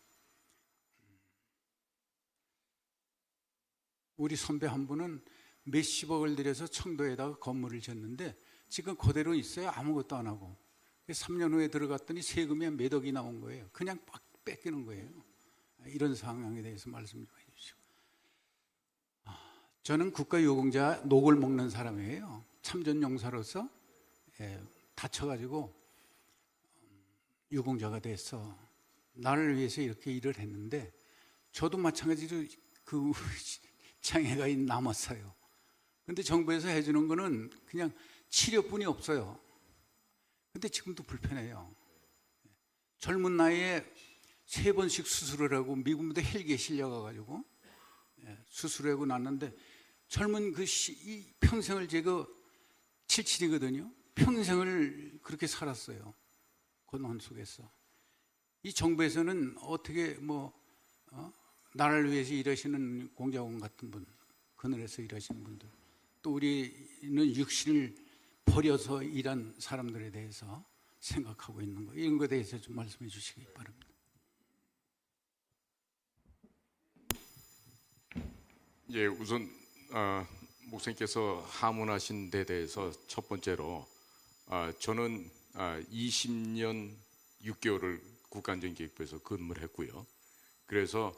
S6: 우리 선배 한 분은 몇십억을 들여서 청도에다가 건물을 짓는데 지금 그대로 있어요. 아무것도 안 하고. 3년 후에 들어갔더니 세금이 몇 억이 나온 거예요. 그냥 뺏기는 거예요. 이런 상황에 대해서 말씀 좀 해주시고. 저는 국가유공자 녹을 먹는 사람이에요. 참전용사로서 다쳐가지고 유공자가 돼서 나를 위해서 이렇게 일을 했는데 저도 마찬가지로 그 장애가 남았어요. 근데 정부에서 해주는 거는 그냥 치료뿐이 없어요. 근데 지금도 불편해요. 젊은 나이에 3번씩 수술을 하고 미국부터 헬기에 실려가가지고 수술하고 났는데 젊은 이 평생을 제가 77이거든요. 평생을 그렇게 살았어요. 고난 속에서. 이 정부에서는 어떻게 나라를 위해서 일하시는 공작원 같은 분, 그늘에서 일하시는 분들, 또 우리는 육신을 버려서 일한 사람들에 대해서 생각하고 있는 거, 이런 것에 대해서 좀 말씀해 주시기 바랍니다.
S4: 예, 우선 목사님께서 하문하신 데 대해서 첫 번째로 저는 20년 6개월을 국가안전기획부에서 근무를 했고요. 그래서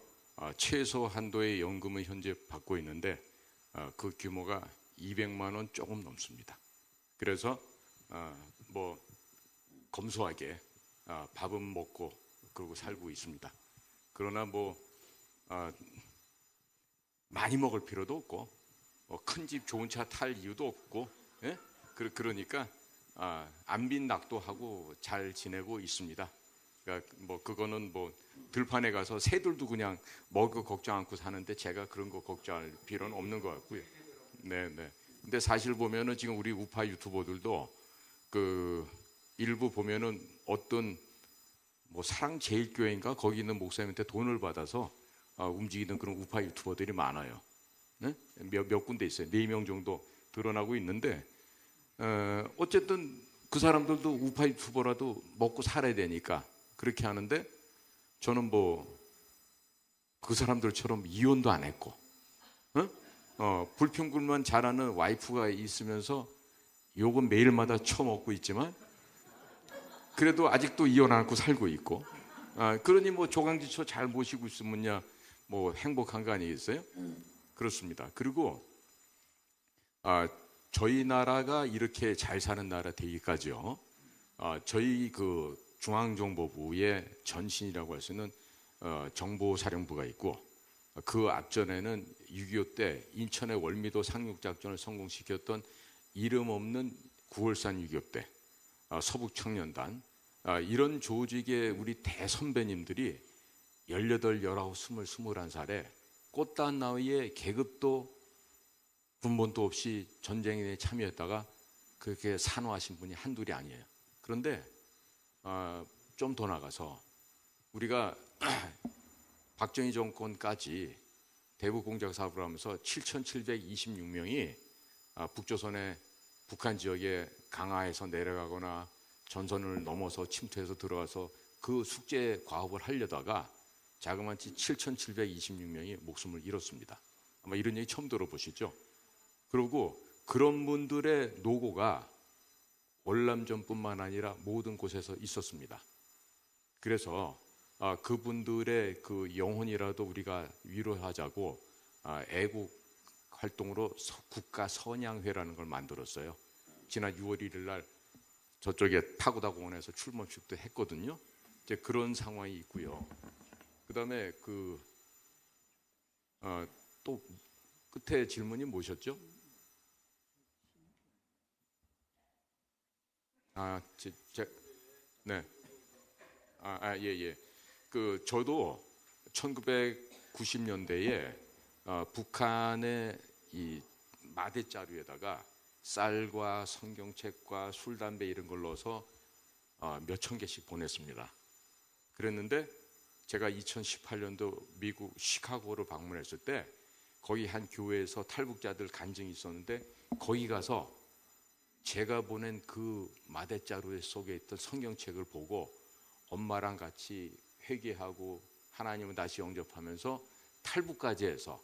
S4: 최소 한도의 연금은 현재 받고 있는데 그 규모가 200만 원 조금 넘습니다. 그래서 뭐 검소하게 밥은 먹고 그러고 살고 있습니다. 그러나 뭐 많이 먹을 필요도 없고 큰 집 좋은 차 탈 이유도 없고, 예? 그러니까 안빈 낙도하고 잘 지내고 있습니다. 그러니까 뭐 그거는 뭐 들판에 가서 새들도 그냥 먹을 거 걱정 않고 사는데 제가 그런 거 걱정할 필요는 없는 것 같고요. 네. 근데 사실 보면은 지금 우리 우파 유튜버들도 그 일부 보면은 어떤 뭐 사랑제일교회인가 거기 있는 목사님한테 돈을 받아서 움직이는 그런 우파 유튜버들이 많아요. 네? 몇 군데 있어요. 4명 정도 드러나고 있는데 어쨌든 그 사람들도 우파 유튜버라도 먹고 살아야 되니까 그렇게 하는데 저는 뭐 그 사람들처럼 이혼도 안 했고 불평불만 잘하는 와이프가 있으면서 욕은 매일마다 처먹고 있지만 그래도 아직도 이혼 안 하고 살고 있고 그러니 뭐 조강지처 잘 모시고 있으면야 뭐 행복한 거 아니겠어요? 그렇습니다. 그리고 저희 나라가 이렇게 잘 사는 나라 되기까지요. 저희 그 중앙정보부의 전신이라고 할 수 있는 정보사령부가 있고 그 앞전에는 6.25 때 인천의 월미도 상륙작전을 성공시켰던 이름 없는 9월산 6.25 때 서북청년단 이런 조직의 우리 대선배님들이 18, 19, 20, 21살에 꽃단 나이에 계급도 군번도 없이 전쟁에 참여했다가 그렇게 산호하신 분이 한둘이 아니에요. 그런데 좀 더 나가서 우리가 박정희 정권까지 대북 공작 사업을 하면서 7,726명이 북조선의 북한 지역에 강화해서 내려가거나 전선을 넘어서 침투해서 들어가서 그 숙제 과업을 하려다가 자그마치 7,726명이 목숨을 잃었습니다. 아마 이런 얘기 처음 들어보시죠? 그리고 그런 분들의 노고가 월남전뿐만 아니라 모든 곳에서 있었습니다. 그래서 그분들의 그 영혼이라도 우리가 위로하자고 애국 활동으로 국가 선양회라는 걸 만들었어요. 지난 6월 1일 날 저쪽에 파고다 공원에서 출범식도 했거든요. 이제 그런 상황이 있고요. 그다음에 또 끝에 질문이 뭐셨죠? 네. 예. 저도 1990년대에 북한의 이 마대자루에다가 쌀과 성경책과 술, 담배 이런 걸 넣어서 몇천 개씩 보냈습니다. 그랬는데 제가 2018년도 미국 시카고를 방문했을 때 거기 한 교회에서 탈북자들 간증이 있었는데 거기 가서 제가 보낸 그 마대자루 속에 있던 성경책을 보고 엄마랑 같이 회개하고 하나님을 다시 영접하면서 탈북까지 해서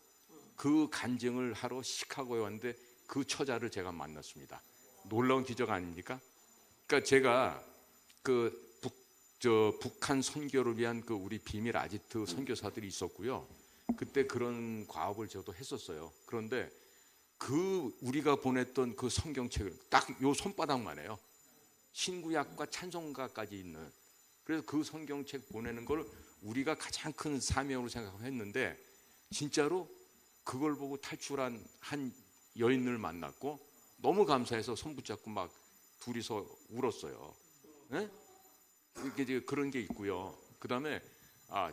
S4: 그 간증을 하러 시카고에 왔는데 그 처자를 제가 만났습니다. 놀라운 기적 아닙니까? 그러니까 제가 북한 선교를 위한 그 우리 비밀 아지트 선교사들이 있었고요. 그때 그런 과업을 저도 했었어요. 그런데 우리가 보냈던 그 성경책을 딱 요 손바닥만 해요. 신구약과 찬송가까지 있는. 그래서 그 성경책 보내는 걸 우리가 가장 큰 사명으로 생각했는데 진짜로 그걸 보고 탈출한 한 여인을 만났고 너무 감사해서 손 붙잡고 막 둘이서 울었어요. 네? 이게 그런 게 있고요. 그다음에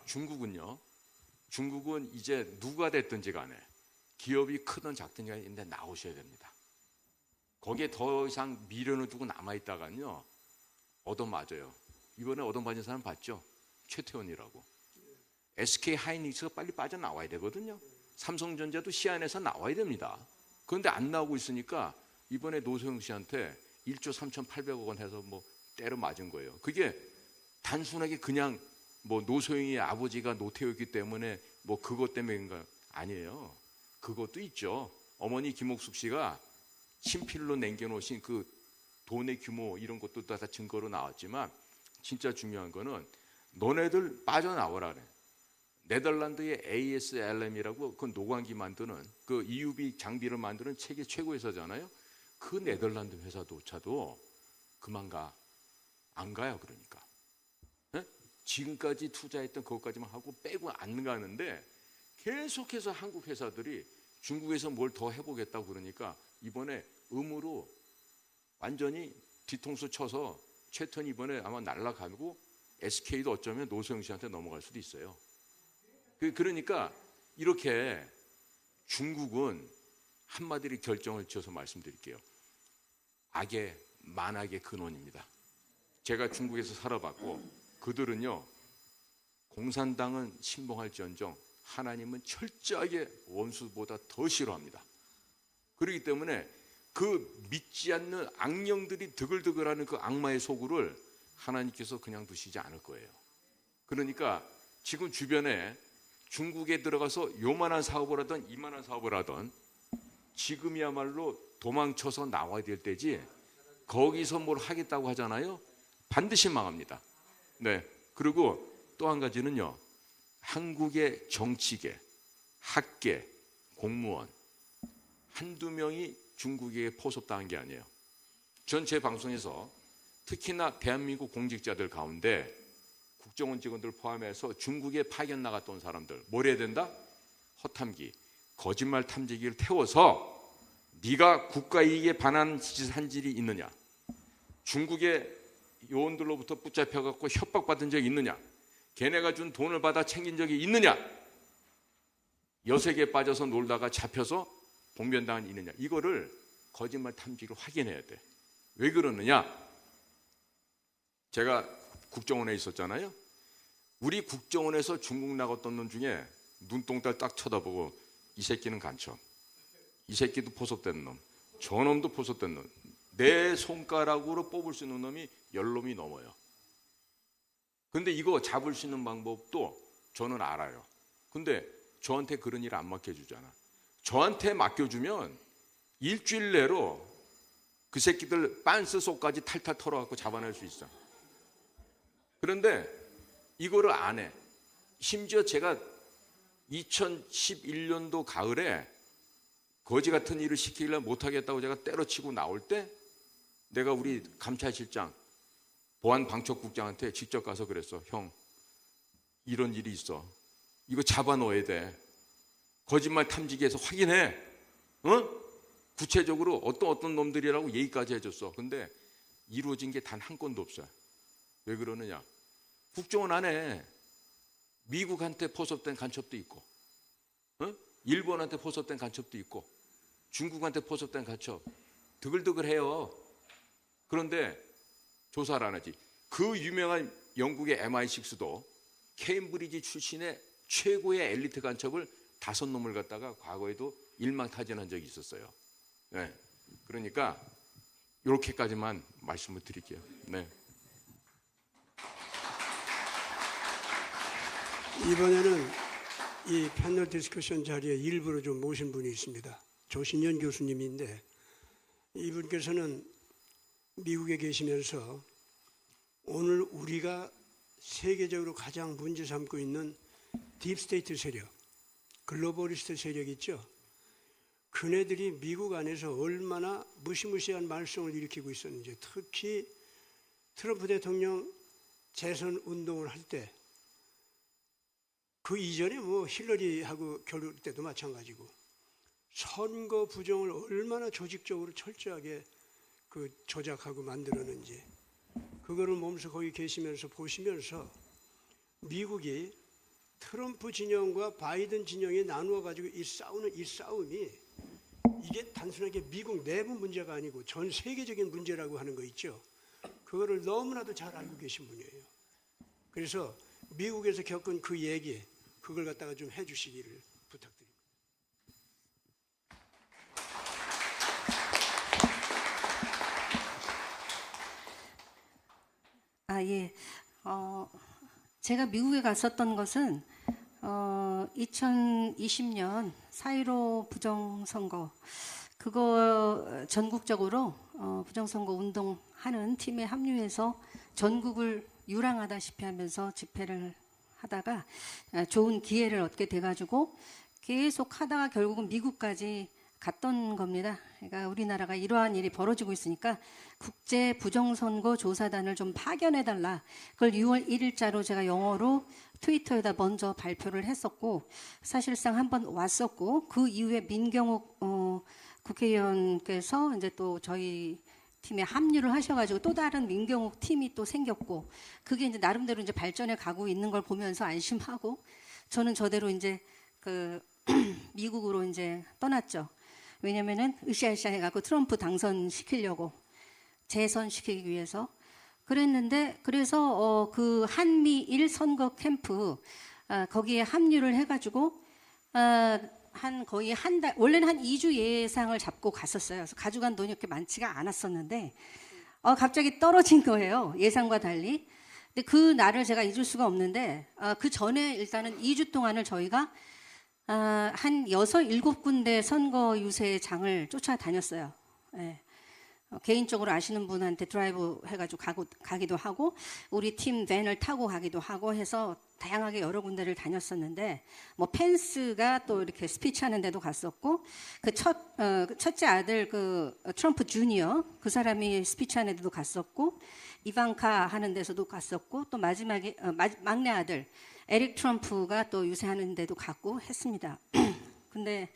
S4: 중국은요. 중국은 이제 누가 됐든지 간에 기업이 크든 작든 간에 있는데 나오셔야 됩니다. 거기에 더 이상 미련을 두고 남아있다가는요. 얻어맞아요. 이번에 얻어맞은 사람 봤죠? 최태원이라고. SK 하이닉스가 빨리 빠져나와야 되거든요. 삼성전자도 시안에서 나와야 됩니다. 그런데 안 나오고 있으니까 이번에 노소영 씨한테 1조 3,800억 원 해서 뭐 때려 맞은 거예요. 그게 단순하게 그냥 뭐 노소영이의 아버지가 노태우였기 때문에 뭐 그것 때문인가 아니에요. 그것도 있죠. 어머니 김옥숙 씨가 친필로 남겨놓으신 그 돈의 규모 이런 것도 다 증거로 나왔지만 진짜 중요한 거는 너네들 빠져나오라 그래. 네덜란드의 ASLM이라고 그 노광기 만드는 그 EUV 장비를 만드는 세계 최고 회사잖아요. 그 네덜란드 회사조차도 그만 안 가요. 그러니까 예? 지금까지 투자했던 그것까지만 하고 빼고 안 가는데 계속해서 한국 회사들이 중국에서 뭘 더 해보겠다고 그러니까 이번에 의무로 완전히 뒤통수 쳐서 최턴 이번에 아마 날아가고 SK도 어쩌면 노소영 씨한테 넘어갈 수도 있어요. 그러니까 이렇게 중국은 한마디로 결정을 지어서 말씀드릴게요. 악의 만악의 근원입니다. 제가 중국에서 살아봤고 그들은요, 공산당은 신봉할지언정 하나님은 철저하게 원수보다 더 싫어합니다. 그렇기 때문에 그 믿지 않는 악령들이 드글드글하는 그 악마의 소굴을 하나님께서 그냥 두시지 않을 거예요. 그러니까 지금 주변에 중국에 들어가서 요만한 사업을 하든 이만한 사업을 하든 지금이야말로 도망쳐서 나와야 될 때지 거기서 뭘 하겠다고 하잖아요. 반드시 망합니다. 네. 그리고 또 한 가지는요. 한국의 정치계, 학계, 공무원 한두 명이 중국에 포섭당한 게 아니에요. 전 제 방송에서 특히나 대한민국 공직자들 가운데 국정원 직원들 포함해서 중국에 파견 나갔던 사람들 뭘 해야 된다? 허탐기, 거짓말 탐지기를 태워서 네가 국가이익에 반한 짓을 한 일이 있느냐? 중국의 요원들로부터 붙잡혀갖고 협박받은 적이 있느냐? 걔네가 준 돈을 받아 챙긴 적이 있느냐? 여색에 빠져서 놀다가 잡혀서 봉변당한 있느냐? 이거를 거짓말 탐지기로 확인해야 돼. 왜 그러느냐? 제가 국정원에 있었잖아요. 우리 국정원에서 중국 나갔던 놈 중에 눈동달 딱 쳐다보고 이 새끼는 간첩, 이 새끼도 포섭된 놈, 저 놈도 포섭된 놈, 내 손가락으로 뽑을 수 있는 놈이 10놈이 넘어요. 근데 이거 잡을 수 있는 방법도 저는 알아요. 근데 저한테 그런 일 안 맡겨주잖아. 저한테 맡겨주면 일주일 내로 그 새끼들 빤스 속까지 탈탈 털어갖고 잡아낼 수 있어. 그런데 이거를 안 해. 심지어 제가 2011년도 가을에 거지 같은 일을 시키려면 못하겠다고 제가 때려치고 나올 때 내가 우리 감찰실장 보안방첩국장한테 직접 가서 그랬어. 형, 이런 일이 있어. 이거 잡아 넣어야 돼. 거짓말 탐지기에서 확인해. 어? 구체적으로 어떤 놈들이라고 얘기까지 해줬어. 근데 이루어진 게 단 한 건도 없어요. 왜 그러느냐? 국정원 안에 미국한테 포섭된 간첩도 있고, 일본한테 포섭된 간첩도 있고, 중국한테 포섭된 간첩 드글드글해요. 그런데 조사를 안 하지. 그 유명한 영국의 MI6도 케임브리지 출신의 최고의 엘리트 간첩을 5놈을 갖다가 과거에도 일망타진한 적이 있었어요. 네. 그러니까 이렇게까지만 말씀을 드릴게요. 네.
S2: 이번에는 이 패널 디스커션 자리에 일부러 좀 모신 분이 있습니다. 조신현 교수님인데 이분께서는 미국에 계시면서 오늘 우리가 세계적으로 가장 문제 삼고 있는 딥스테이트 세력, 글로벌리스트 세력 있죠? 그네들이 미국 안에서 얼마나 무시무시한 말썽을 일으키고 있었는지, 특히 트럼프 대통령 재선 운동을 할 때, 그 이전에 뭐 힐러리하고 겨룰 때도 마찬가지고 선거 부정을 얼마나 조직적으로 철저하게 그 조작하고 만들었는지 그거를 몸소 거기 계시면서 보시면서 미국이 트럼프 진영과 바이든 진영이 나누어 가지고 이 싸움이 이게 단순하게 미국 내부 문제가 아니고 전 세계적인 문제라고 하는 거 있죠. 그거를 너무나도 잘 알고 계신 분이에요. 그래서 미국에서 겪은 그 얘기 그걸 갖다가 좀 해주시기를 부탁드립니다.
S7: 예. 제가 미국에 갔었던 것은 2020년 4.15 부정선거 그거 전국적으로 부정선거 운동하는 팀에 합류해서 전국을 유랑하다시피 하면서 집회를 하다가 좋은 기회를 얻게 돼가지고 계속 하다가 결국은 미국까지 갔던 겁니다. 그러니까 우리나라가 이러한 일이 벌어지고 있으니까 국제 부정선거 조사단을 좀 파견해달라. 그걸 6월 1일자로 제가 영어로 트위터에다 먼저 발표를 했었고, 사실상 한번 왔었고, 그 이후에 민경욱 국회의원께서 이제 또 저희 팀에 합류를 하셔가지고 또 다른 민경욱 팀이 또 생겼고, 그게 이제 나름대로 이제 발전해 가고 있는 걸 보면서 안심하고, 저는 저대로 이제 그 미국으로 이제 떠났죠. 왜냐면은 으쌰으쌰 해갖고 트럼프 당선시키려고, 재선시키기 위해서 그랬는데, 그래서 그 한미일 선거 캠프 거기에 합류를 해가지고 한 거의 한 달, 원래는 한 2주 예상을 잡고 갔었어요. 그래서 가져간 돈이 그렇게 많지가 않았었는데 갑자기 떨어진 거예요. 예상과 달리. 근데 그 날을 제가 잊을 수가 없는데 그 전에 일단은 2주 동안을 저희가 한 6, 7군데 선거 유세장을 쫓아다녔어요. 네. 개인적으로 아시는 분한테 드라이브 해가지고 가기도 하고, 우리 팀 밴을 타고 가기도 하고 해서 다양하게 여러 군데를 다녔었는데, 뭐 펜스가 또 이렇게 스피치 하는 데도 갔었고, 그 첫째 아들 그 트럼프 주니어 그 사람이 스피치 하는 데도 갔었고, 이방카 하는 데서도 갔었고, 또 마지막에 막내 아들 에릭 트럼프가 또 유세하는 데도 갔고 했습니다. 근데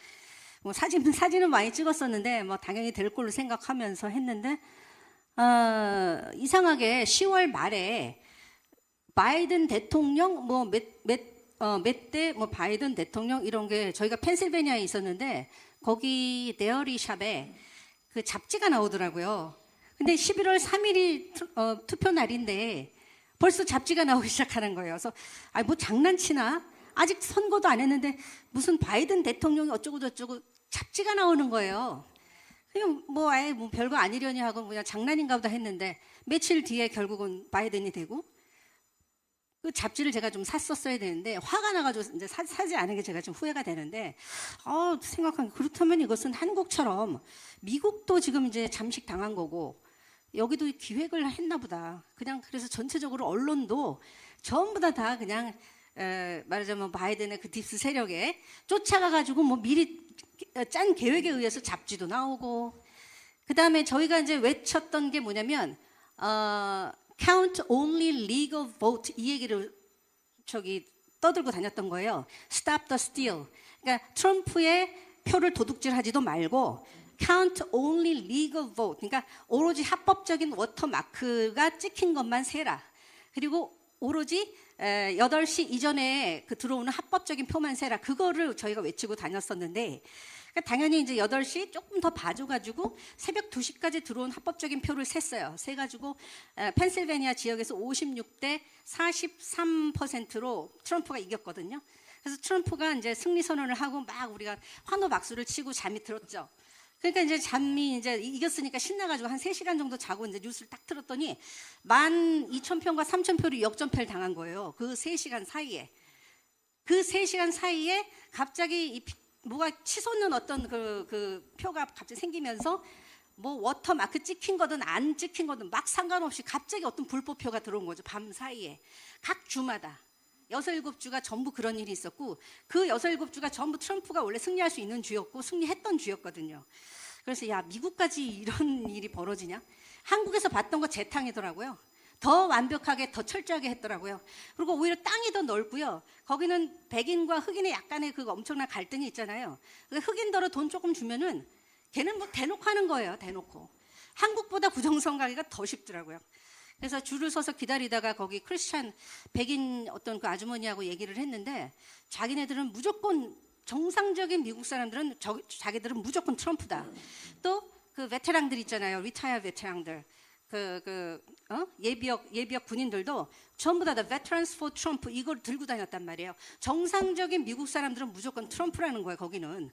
S7: 뭐 사진은 많이 찍었었는데 뭐 당연히 될 걸로 생각하면서 했는데 이상하게 10월 말에 바이든 대통령 뭐 몇 대 뭐 바이든 대통령 이런 게 저희가 펜실베니아에 있었는데 거기 데어리 샵에 그 잡지가 나오더라고요. 근데 11월 3일이 투표 날인데 벌써 잡지가 나오기 시작하는 거예요. 그래서 뭐 장난치나? 아직 선거도 안 했는데 무슨 바이든 대통령이 어쩌고 저쩌고 잡지가 나오는 거예요. 그냥 뭐 아예 뭐 별거 아니려니 하고 그냥 장난인가 보다 했는데 며칠 뒤에 결국은 바이든이 되고, 그 잡지를 제가 좀 샀었어야 되는데 화가 나가지고 이제 사지 않은 게 제가 좀 후회가 되는데, 생각하면 그렇다면 이것은 한국처럼 미국도 지금 이제 잠식 당한 거고 여기도 기획을 했나 보다. 그냥 그래서 전체적으로 언론도 전부 다 그냥 말하자면 바이든의 그 딥스 세력에 쫓아가가지고 뭐 미리 짠 계획에 의해서 잡지도 나오고, 그 다음에 저희가 이제 외쳤던 게 뭐냐면 count only legal vote 이 얘기를 떠들고 다녔던 거예요. Stop the steal. 그러니까 트럼프의 표를 도둑질하지도 말고 count only legal vote. 그러니까 오로지 합법적인 워터마크가 찍힌 것만 세라. 그리고 오로지 8시 이전에 그 들어오는 합법적인 표만 세라. 그거를 저희가 외치고 다녔었는데, 그러니까 당연히 이제 8시 조금 더 봐줘가지고 새벽 2시까지 들어온 합법적인 표를 셌어요. 세가지고 펜실베니아 지역에서 56대 43%로 트럼프가 이겼거든요. 그래서 트럼프가 이제 승리 선언을 하고 막 우리가 환호 박수를 치고 잠이 들었죠. 그러니까 이제 잠이 이제 이겼으니까 신나가지고 한 3시간 정도 자고 이제 뉴스를 딱 틀었더니 12,000표인가 3,000표를 역전패를 당한 거예요. 그 3시간 사이에. 그 3시간 사이에 갑자기 뭐가 치솟는 어떤 그 표가 갑자기 생기면서 뭐 워터마크 찍힌 거든 안 찍힌 거든 막 상관없이 갑자기 어떤 불법표가 들어온 거죠. 밤 사이에. 각 주마다. 6, 7주가 전부 그런 일이 있었고, 그 6, 7주가 전부 트럼프가 원래 승리할 수 있는 주였고 승리했던 주였거든요. 그래서 야, 미국까지 이런 일이 벌어지냐? 한국에서 봤던 거 재탕이더라고요. 더 완벽하게 더 철저하게 했더라고요. 그리고 오히려 땅이 더 넓고요. 거기는 백인과 흑인의 약간의 그 엄청난 갈등이 있잖아요. 흑인더러 돈 조금 주면은 걔는 뭐 대놓고 하는 거예요. 대놓고. 한국보다 부정선거하기가 더 쉽더라고요. 그래서 줄을 서서 기다리다가 거기 크리스찬 백인 어떤 그 아주머니하고 얘기를 했는데, 자기네들은 무조건 정상적인 미국 사람들은 자기들은 무조건 트럼프다. 또 그 베테랑들 있잖아요. 리타이어 베테랑들. 예비역 군인들도 전부 다 Veterans for Trump 이걸 들고 다녔단 말이에요. 정상적인 미국 사람들은 무조건 트럼프라는 거예요. 거기는.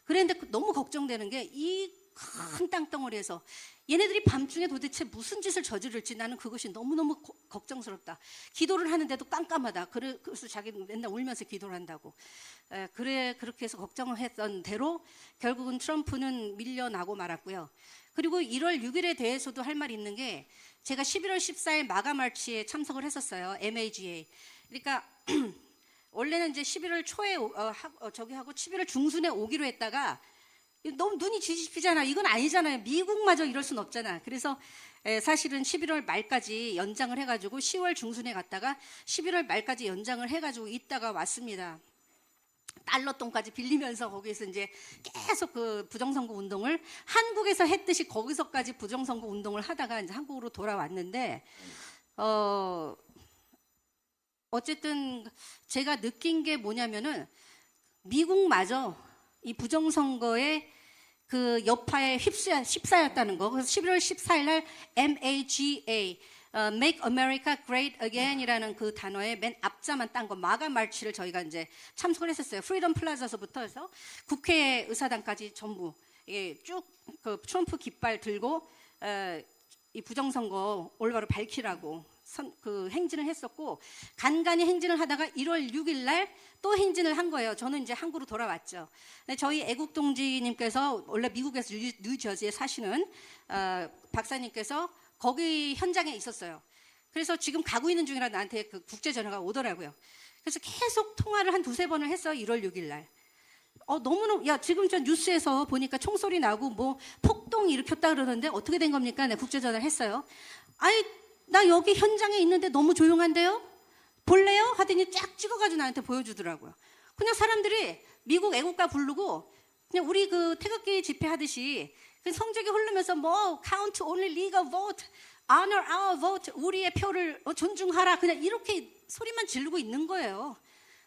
S7: 그런데 너무 걱정되는 게 이 큰 땅덩어리에서 얘네들이 밤중에 도대체 무슨 짓을 저지를지 나는 그것이 너무너무 걱정스럽다. 기도를 하는데도 깜깜하다. 그래서 자기는 맨날 울면서 기도를 한다고. 그렇게 해서 걱정을 했던 대로 결국은 트럼프는 밀려나고 말았고요. 그리고 1월 6일에 대해서도 할 말이 있는 게, 제가 11월 14일 마가 마치에 참석을 했었어요. MAGA. 그러니까 원래는 이제 11월 초에 저기 하고 11월 중순에 오기로 했다가 너무 눈이 뒤집히잖아. 이건 아니잖아요. 미국마저 이럴 순 없잖아. 그래서 사실은 11월 말까지 연장을 해가지고 10월 중순에 갔다가 11월 말까지 연장을 해가지고 있다가 왔습니다. 달러 돈까지 빌리면서 거기서 이제 계속 그 부정선거 운동을 한국에서 했듯이 거기서까지 부정선거 운동을 하다가 이제 한국으로 돌아왔는데 어쨌든 제가 느낀 게 뭐냐면은 미국마저 이 부정선거에 그 여파에 휩싸였다는 거. 그래서 11월 14일 날 MAGA Make America Great Again이라는 그 단어의 맨 앞자만 딴 거 마가 마치를 저희가 이제 참석을 했었어요. 프리덤 플라자서부터 해서 국회 의사당까지 전부 쭉 그 트럼프 깃발 들고 이 부정선거 올바로 밝히라고 그 행진을 했었고 간간히 행진을 하다가 1월 6일 날 또 행진을 한 거예요. 저는 이제 한국으로 돌아왔죠. 근데 저희 애국동지님께서 원래 미국에서 뉴저지에 사시는 박사님께서 거기 현장에 있었어요. 그래서 지금 가고 있는 중이라 나한테 그 국제 전화가 오더라고요. 그래서 계속 통화를 한 두세 번을 했어요. 1월 6일 날. 너무너무 야 지금 저 뉴스에서 보니까 총소리 나고 뭐 폭동 일으켰다 그러는데 어떻게 된 겁니까? 네, 국제 전화를 했어요. 아니 나 여기 현장에 있는데 너무 조용한데요? 볼래요? 하더니 쫙 찍어가지고 나한테 보여주더라고요. 그냥 사람들이 미국 애국가 부르고 그냥 우리 그 태극기 집회하듯이 그 성적이 흐르면서 뭐 count only legal vote, honor our vote, 우리의 표를 존중하라 그냥 이렇게 소리만 지르고 있는 거예요.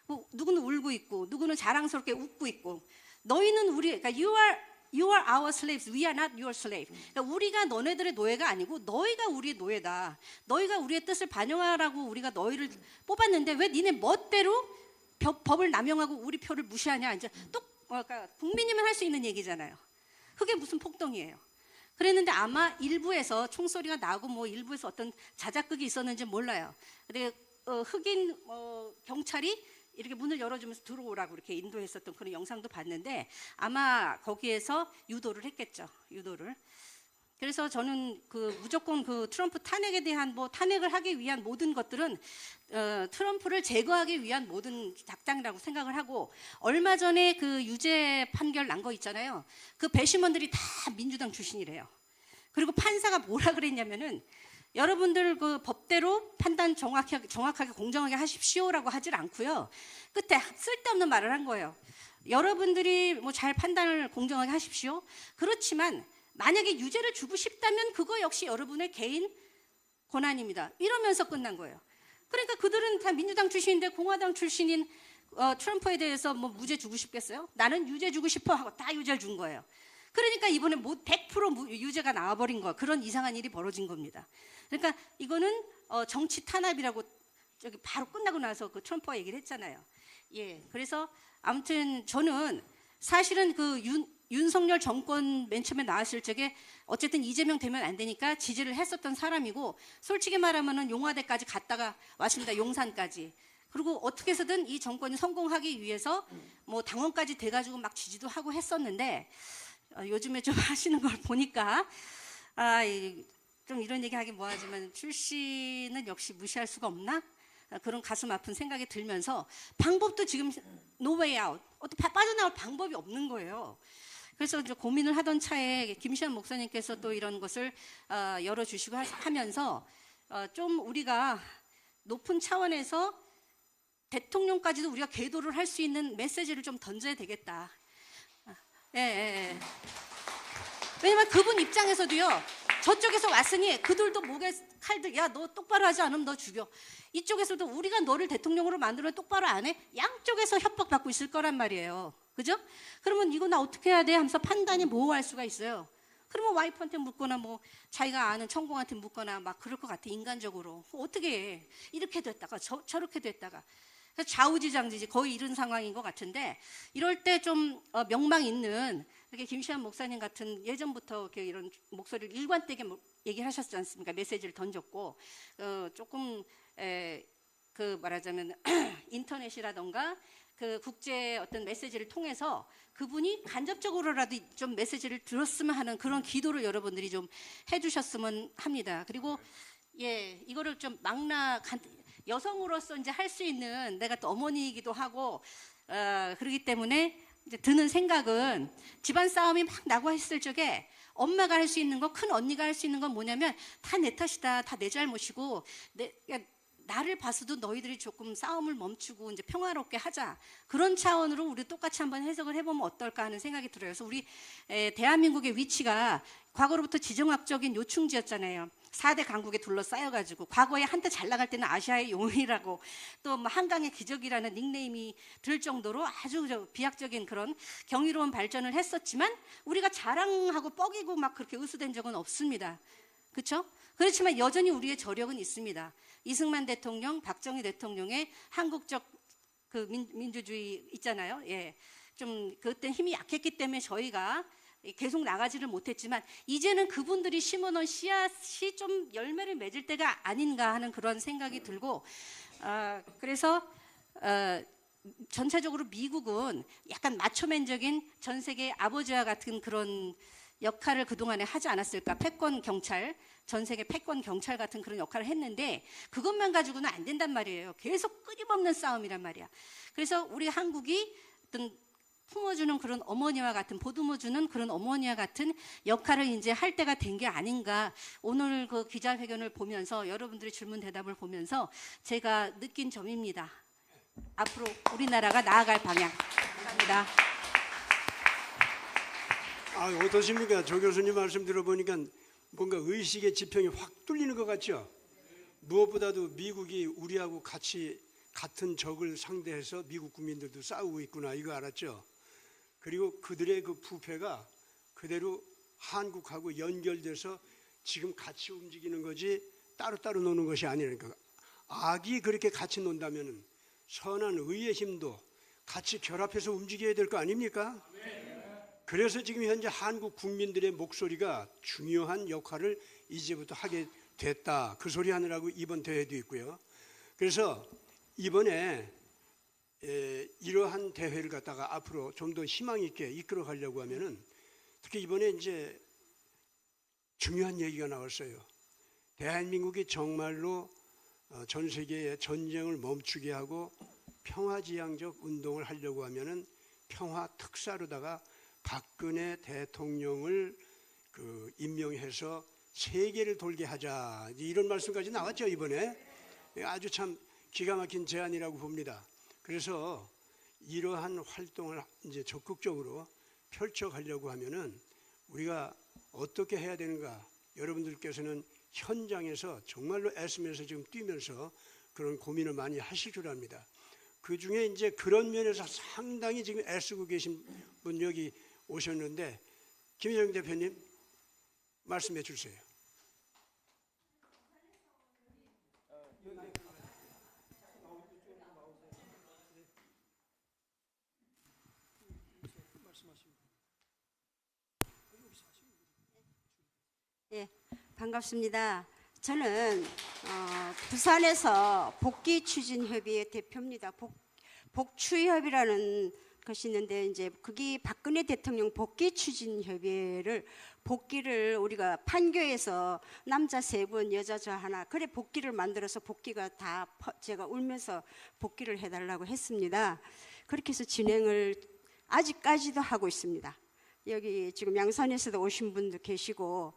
S7: 뭐 누구는 울고 있고 누구는 자랑스럽게 웃고 있고 너희는 우리 그러니까 you are our slaves, we are not your slave. 그러니까 우리가 너네들의 노예가 아니고 너희가 우리의 노예다. 너희가 우리의 뜻을 반영하라고 우리가 너희를 뽑았는데 왜 니네 멋대로 법을 남용하고 우리 표를 무시하냐. 이제 또 그러니까 국민이면 할 수 있는 얘기잖아요. 그게 무슨 폭동이에요. 그랬는데 아마 일부에서 총소리가 나고 뭐 일부에서 어떤 자작극이 있었는지 몰라요. 근데 흑인 경찰이 이렇게 문을 열어주면서 들어오라고 이렇게 인도했었던 그런 영상도 봤는데 아마 거기에서 유도를 했겠죠. 유도를. 그래서 저는 그 무조건 그 트럼프 탄핵에 대한 뭐 탄핵을 하기 위한 모든 것들은 트럼프를 제거하기 위한 모든 작당이라고 생각을 하고 얼마 전에 그 유죄 판결 난 거 있잖아요. 그 배심원들이 다 민주당 출신이래요. 그리고 판사가 뭐라 그랬냐면은 여러분들 그 법대로 판단 정확하게 공정하게 하십시오라고 하질 않고요. 끝에 쓸데없는 말을 한 거예요. 여러분들이 뭐 잘 판단을 공정하게 하십시오. 그렇지만 만약에 유죄를 주고 싶다면 그거 역시 여러분의 개인 권한입니다. 이러면서 끝난 거예요. 그러니까 그들은 다 민주당 출신인데 공화당 출신인 트럼프에 대해서 뭐 무죄 주고 싶겠어요? 나는 유죄 주고 싶어 하고 다 유죄를 준 거예요. 그러니까 이번에 100% 유죄가 나와버린 거 그런 이상한 일이 벌어진 겁니다. 그러니까 이거는 정치 탄압이라고 저기 바로 끝나고 나서 그 트럼프가 얘기를 했잖아요. 예, 그래서 아무튼 저는 사실은 그 윤석열 정권 맨 처음에 나왔을 적에 어쨌든 이재명 되면 안 되니까 지지를 했었던 사람이고 솔직히 말하면은 용화대까지 갔다가 왔습니다. 용산까지. 그리고 어떻게 해서든 이 정권이 성공하기 위해서 뭐 당원까지 돼가지고 막 지지도 하고 했었는데 요즘에 좀 하시는 걸 보니까 좀 이런 얘기 하긴 뭐하지만 출신은 역시 무시할 수가 없나? 그런 가슴 아픈 생각이 들면서 방법도 지금 no way out 어떻게 빠져나올 방법이 없는 거예요. 그래서 이제 고민을 하던 차에 김시환 목사님께서 또 이런 것을 열어주시고 하면서 좀 우리가 높은 차원에서 대통령까지도 우리가 계도를 할 수 있는 메시지를 좀 던져야 되겠다. 예. 왜냐면 그분 입장에서도요. 저쪽에서 왔으니 그들도 목에 칼들 야 너 똑바로 하지 않으면 너 죽여. 이쪽에서도 우리가 너를 대통령으로 만들면 똑바로 안 해? 양쪽에서 협박받고 있을 거란 말이에요. 그죠? 그러면 이거 나 어떻게 해야 돼? 하면서 판단이 모호할 수가 있어요. 그러면 와이프한테 묻거나 뭐 자기가 아는 천공한테 묻거나 막 그럴 것 같아. 인간적으로. 어떻게 해? 이렇게 됐다가 저렇게 됐다가. 그래서 좌우지장지지 거의 이런 상황인 것 같은데 이럴 때 좀 명망 있는 이렇게 김시환 목사님 같은 예전부터 이렇게 이런 목소리를 일관되게 얘기를 하셨지 않습니까? 메시지를 던졌고 조금 그 말하자면 인터넷이라던가 그 국제 어떤 메시지를 통해서 그분이 간접적으로라도 좀 메시지를 들었으면 하는 그런 기도를 여러분들이 좀 해주셨으면 합니다. 그리고 예, 이거를 좀 여성으로서 이제 할 수 있는 내가 또 어머니이기도 하고 그러기 때문에 이제 드는 생각은 집안 싸움이 막 나고 했을 적에 엄마가 할 수 있는 거, 큰 언니가 할 수 있는 건 뭐냐면 다 내 탓이다, 다 내 잘못이고 나를 봐서도 너희들이 조금 싸움을 멈추고 이제 평화롭게 하자. 그런 차원으로 우리 똑같이 한번 해석을 해보면 어떨까 하는 생각이 들어요. 그래서 우리 대한민국의 위치가 과거로부터 지정학적인 요충지였잖아요. 4대 강국에 둘러싸여가지고 과거에 한때 잘 나갈 때는 아시아의 용이라고 또 뭐 한강의 기적이라는 닉네임이 들 정도로 아주 비약적인 그런 경이로운 발전을 했었지만 우리가 자랑하고 뻐기고 막 그렇게 으스댄 적은 없습니다. 그렇죠? 그렇지만 여전히 우리의 저력은 있습니다. 이승만 대통령, 박정희 대통령의 한국적 그 민주주의 있잖아요. 예, 좀 그때 힘이 약했기 때문에 저희가 계속 나가지를 못했지만 이제는 그분들이 심어놓은 씨앗이 좀 열매를 맺을 때가 아닌가 하는 그런 생각이 들고 그래서 전체적으로 미국은 약간 마초맨적인 전 세계 아버지와 같은 그런 역할을 그동안에 하지 않았을까. 패권 경찰, 전 세계 패권 경찰 같은 그런 역할을 했는데 그것만 가지고는 안 된단 말이에요. 계속 끊임없는 싸움이란 말이야. 그래서 우리 한국이 어떤 품어주는 그런 어머니와 같은, 보듬어주는 그런 어머니와 같은 역할을 이제 할 때가 된 게 아닌가. 오늘 그 기자회견을 보면서 여러분들의 질문 대답을 보면서 제가 느낀 점입니다. 앞으로 우리나라가 나아갈 방향. 감사합니다.
S2: 어떠십니까? 조 교수님 말씀 들어보니까 뭔가 의식의 지평이 확 뚫리는 것 같죠? 무엇보다도 미국이 우리하고 같은 적을 상대해서 미국 국민들도 싸우고 있구나, 이거 알았죠? 그리고 그들의 그 부패가 그대로 한국하고 연결돼서 지금 같이 움직이는 거지 따로따로 노는 것이 아니라니까. 악이 그렇게 같이 논다면 선한 의의 힘도 같이 결합해서 움직여야 될 거 아닙니까? 그래서 지금 현재 한국 국민들의 목소리가 중요한 역할을 이제부터 하게 됐다. 그 소리 하느라고 이번 대회도 있고요. 그래서 이번에 이러한 대회를 갖다가 앞으로 좀 더 희망 있게 이끌어 가려고 하면은 특히 이번에 이제 중요한 얘기가 나왔어요. 대한민국이 정말로 전 세계의 전쟁을 멈추게 하고 평화지향적 운동을 하려고 하면은 평화 특사로다가 박근혜 대통령을 임명해서 세계를 돌게 하자, 이런 말씀까지 나왔죠 이번에. 아주 참 기가 막힌 제안이라고 봅니다. 그래서 이러한 활동을 이제 적극적으로 펼쳐가려고 하면은 우리가 어떻게 해야 되는가? 여러분들께서는 현장에서 정말로 애쓰면서 지금 뛰면서 그런 고민을 많이 하실 줄 압니다. 그 중에 이제 그런 면에서 상당히 지금 애쓰고 계신 분 여기 오셨는데, 김희정 대표님 말씀해 주세요.
S8: 예, 반갑습니다. 저는 부산에서 복귀추진협의회 대표입니다. 복추협이라는 것이 있는데 이제 그게 박근혜 대통령 복귀추진협의회를 복귀를 우리가 판교에서 남자 3분 여자 저 하나 그래 복귀를 만들어서 복귀가 다 제가 울면서 복귀를 해달라고 했습니다. 그렇게 해서 진행을 아직까지도 하고 있습니다. 여기 지금 양산에서도 오신 분도 계시고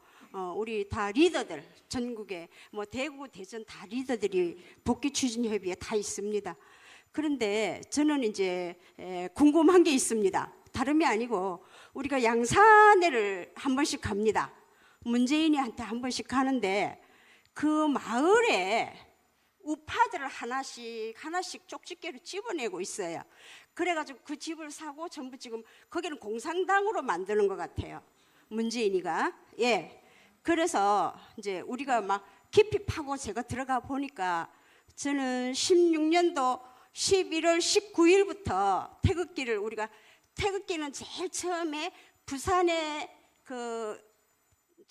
S8: 우리 다 리더들 전국에 뭐 대구 대전 다 리더들이 복귀추진협의회에 다 있습니다. 그런데 저는 이제 궁금한 게 있습니다. 다름이 아니고 우리가 양산에를 한 번씩 갑니다. 문재인이한테 한 번씩 가는데 그 마을에 우파들을 하나씩 쪽집게로 집어내고 있어요. 그래가지고 그 집을 사고 전부 지금 거기는 공산당으로 만드는 것 같아요. 문재인이가. 예. 그래서 이제 우리가 막 깊이 파고 제가 들어가 보니까 저는 16년도 11월 19일부터 태극기를 우리가 태극기는 제일 처음에 부산의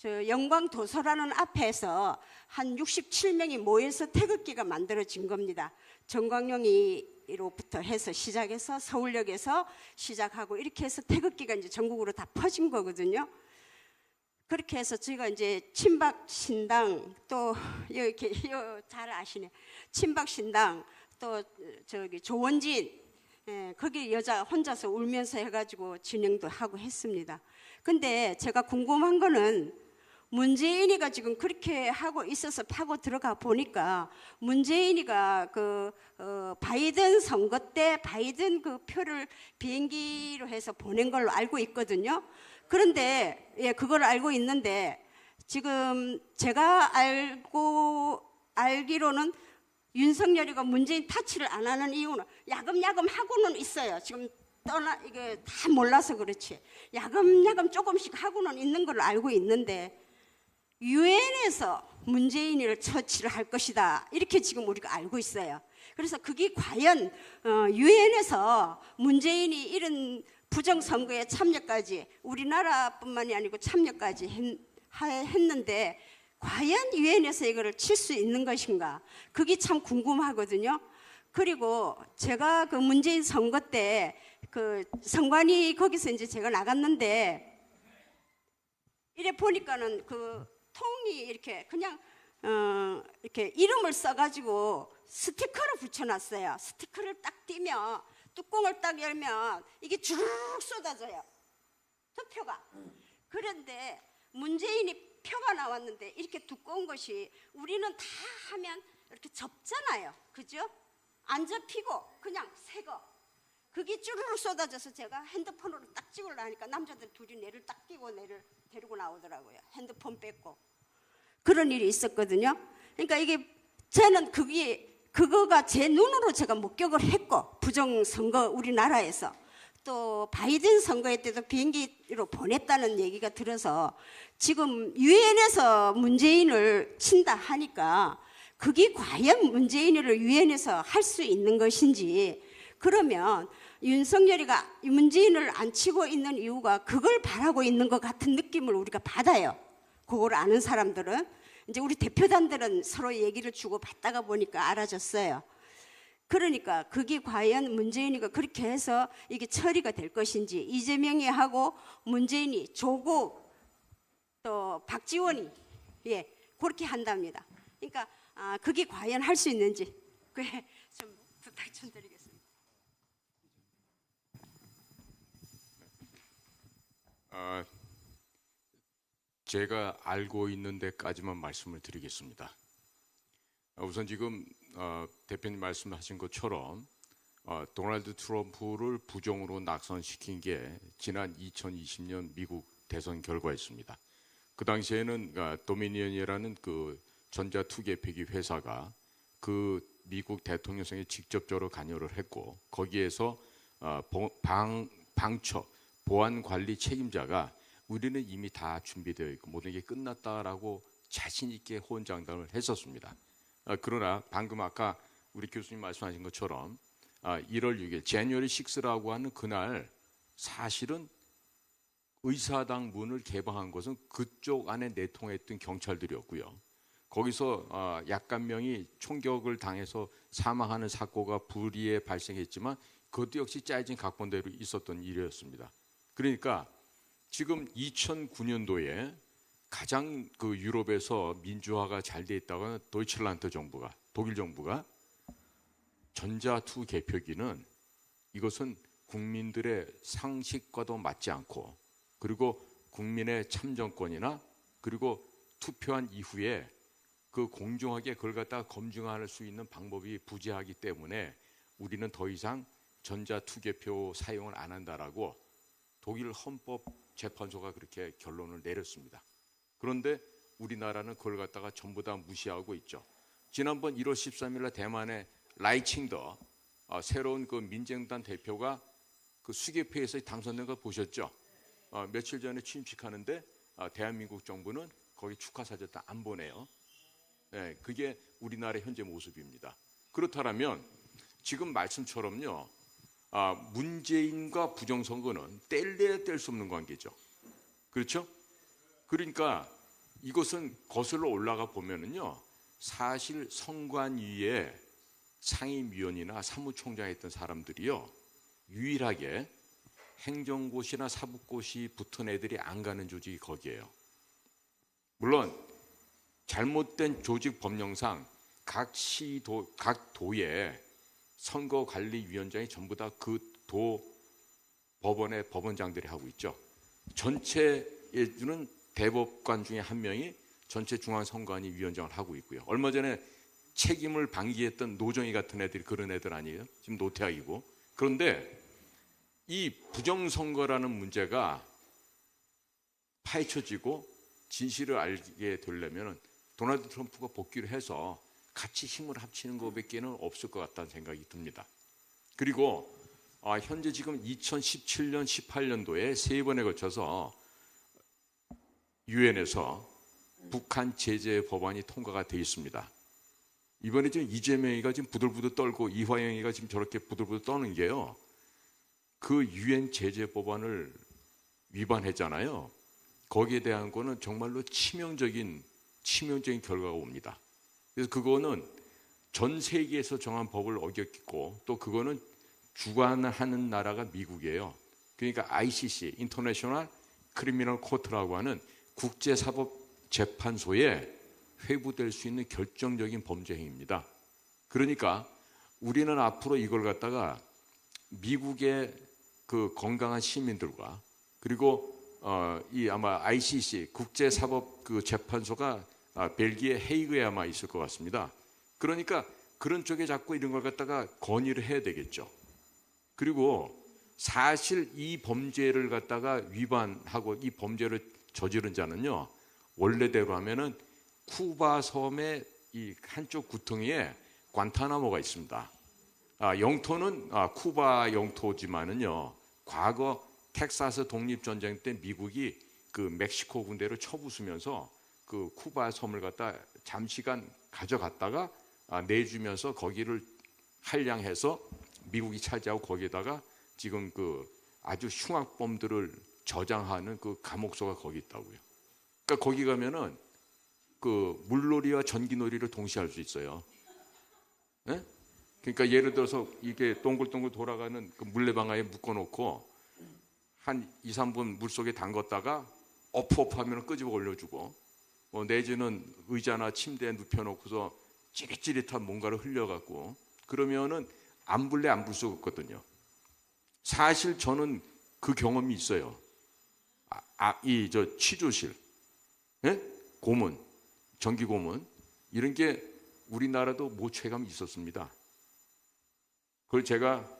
S8: 영광도서라는 앞에서 한 67명이 모여서 태극기가 만들어진 겁니다. 정광용이로부터 해서 시작해서 서울역에서 시작하고 이렇게 해서 태극기가 이제 전국으로 다 퍼진 거거든요. 그렇게 해서 저희가 이제 친박 신당 또 이렇게 잘 아시네. 친박 신당 또 저기 조원진 거기 여자 혼자서 울면서 해가지고 진행도 하고 했습니다. 근데 제가 궁금한 거는 문재인이가 지금 그렇게 하고 있어서 파고 들어가 보니까 문재인이가 바이든 선거 때 바이든 그 표를 비행기로 해서 보낸 걸로 알고 있거든요. 그런데 그걸 알고 있는데 지금 제가 알기로는 윤석열이가 문재인 타치를 안 하는 이유는 야금야금 하고는 있어요. 지금 이게 다 몰라서 그렇지. 야금야금 조금씩 하고는 있는 걸로 알고 있는데 유엔에서 문재인을 처치를 할 것이다. 이렇게 지금 우리가 알고 있어요. 그래서 그게 과연 유엔에서 문재인이 이런 부정선거에 참여까지 우리나라뿐만이 아니고 참여까지 했는데 과연 유엔에서 이거를 칠 수 있는 것인가? 그게 참 궁금하거든요. 그리고 제가 그 문재인 선거 때 그 선관위 거기서 이제 제가 나갔는데 이래 보니까는 그 통이 이렇게 그냥 이렇게 이름을 써가지고 스티커를 붙여놨어요. 스티커를 딱 띄면 뚜껑을 딱 열면 이게 주르륵 쏟아져요. 투표가. 그런데 문재인이 표가 나왔는데 이렇게 두꺼운 것이 우리는 다 하면 이렇게 접잖아요. 그죠? 안 접히고 그냥 새거. 그게 쭈르륵 쏟아져서 제가 핸드폰으로 딱 찍으려 하니까 남자들 둘이 내를 딱 끼고 내를 데리고 나오더라고요. 핸드폰 뺏고. 그런 일이 있었거든요. 그러니까 이게 저는 그거가 제 눈으로 제가 목격을 했고 부정선거 우리나라에서 또 바이든 선거회 때도 비행기로 보냈다는 얘기가 들어서 지금 유엔에서 문재인을 친다 하니까 그게 과연 문재인을 유엔에서 할 수 있는 것인지 그러면 윤석열이가 문재인을 안 치고 있는 이유가 그걸 바라고 있는 것 같은 느낌을 우리가 받아요. 그걸 아는 사람들은 이제 우리 대표단들은 서로 얘기를 주고 받다가 보니까 알아졌어요. 그러니까 그게 과연 문재인이가 그렇게 해서 이게 처리가 될 것인지 이재명이 하고 문재인이 조국 또 박지원이 그렇게 한답니다. 그러니까 그게 과연 할 수 있는지 그게 좀 부탁 좀 드리겠습니다.
S4: 제가 알고 있는 데까지만 말씀을 드리겠습니다. 우선 지금 대표님 말씀하신 것처럼 도널드 트럼프를 부정으로 낙선시킨 게 지난 2020년 미국 대선 결과였습니다. 그 당시에는 도미니언이라는 그 전자 투개표기 회사가 그 미국 대통령 선거에 직접적으로 관여를 했고 거기에서 방처 보안 관리 책임자가 우리는 이미 다 준비되어 있고 모든 게 끝났다라고 자신 있게 호언장담을 했었습니다. 그러나 방금 아까 우리 교수님 말씀하신 것처럼 1월 6일 January 6라고 하는 그날 사실은 의사당 문을 개방한 것은 그쪽 안에 내통했던 경찰들이었고요. 거기서 약간 명이 총격을 당해서 사망하는 사고가 불의에 발생했지만 그것도 역시 짜여진 각본대로 있었던 일이었습니다. 그러니까 지금 2009년도에 가장 그 유럽에서 민주화가 잘 돼 있다고 하는 도이칠란드 정부가 독일 정부가 전자투 개표기는 이것은 국민들의 상식과도 맞지 않고 그리고 국민의 참정권이나 그리고 투표한 이후에 그 공정하게 그걸 갖다가 검증할 수 있는 방법이 부재하기 때문에 우리는 더 이상 전자투개표 사용을 안 한다라고 독일 헌법재판소가 그렇게 결론을 내렸습니다. 그런데 우리나라는 그걸 갖다가 전부 다 무시하고 있죠. 지난번 1월 13일 날 대만의 라이칭더 새로운 그 민정당 대표가 그 수개표에서 당선된 걸 보셨죠? 며칠 전에 취임식하는데 대한민국 정부는 거기 축하 사절 안 보내요. 네, 그게 우리나라의 현재 모습입니다. 그렇다면 지금 말씀처럼요. 문재인과 부정선거는 뗄래야 뗄 수 없는 관계죠. 그렇죠? 그러니까 이것은 거슬러 올라가 보면은요. 사실 선관위에 상임위원이나 사무총장 했던 사람들이요. 유일하게 행정고시나 사법고시 붙은 애들이 안 가는 조직이 거기에요. 물론 잘못된 조직 법령상 각 시도, 각 도의 선거관리위원장이 전부 다 그 도 법원의 법원장들이 하고 있죠. 전체에는 대법관 중에 한 명이 전체 중앙선관위 위원장을 하고 있고요. 얼마 전에 책임을 방기했던 노정희 같은 애들이 그런 애들 아니에요? 지금 노태학이고. 그런데 이 부정선거라는 문제가 파헤쳐지고 진실을 알게 되려면 도널드 트럼프가 복귀를 해서 같이 힘을 합치는 것밖에는 없을 것 같다는 생각이 듭니다. 그리고 현재 지금 2017년, 18년도에 3번에 걸쳐서 유엔에서 북한 제재 법안이 통과가 되어 있습니다. 이번에 지금 이재명이가 지금 부들부들 떨고 이화영이가 지금 저렇게 부들부들 떠는 게요. 그 유엔 제재 법안을 위반했잖아요. 거기에 대한 거는 정말로 치명적인 결과가 옵니다. 그래서 그거는 전 세계에서 정한 법을 어겼고 또 그거는 주관하는 나라가 미국이에요. 그러니까 ICC, 인터내셔널 크리미널 코트라고 하는 국제사법재판소에 회부될 수 있는 결정적인 범죄 행위입니다. 그러니까 우리는 앞으로 이걸 갖다가 미국의 그 건강한 시민들과 그리고 이 아마 ICC 국제사법 그 재판소가 벨기에 헤이그에 아마 있을 것 같습니다. 그러니까 그런 쪽에 자꾸 이런 걸 갖다가 건의를 해야 되겠죠. 그리고 사실 이 범죄를 갖다가 위반하고 이 범죄를 저지른 자는요, 원래대로 하면은 쿠바 섬의 이 한쪽 구덩이에 관타나모가 있습니다. 영토는 쿠바 영토지만은요, 과거 텍사스 독립전쟁 때 미국이 그 멕시코 군대를 쳐부수면서 그 쿠바 섬을 갖다 잠시간 가져갔다가 내주면서 거기를 한량해서 미국이 차지하고 거기에다가 지금 그 아주 흉악범들을 저장하는 그 감옥소가 거기 있다고요. 그러니까 거기 가면은 그 물놀이와 전기놀이를 동시에 할 수 있어요. 네? 그러니까 예를 들어서 이게 동글동글 돌아가는 그 물레방아에 묶어놓고 한 2, 3분 물속에 담갔다가 어프어프하면 끄집어 올려주고 내지는 의자나 침대에 눕혀놓고서 찌릿찌릿한 뭔가를 흘려갖고 그러면은 안 불래 안 불 수가 없거든요. 사실 저는 그 경험이 있어요. 이 저 취조실, 예? 고문, 전기 고문 이런 게 우리나라도 모체감이 있었습니다. 그걸 제가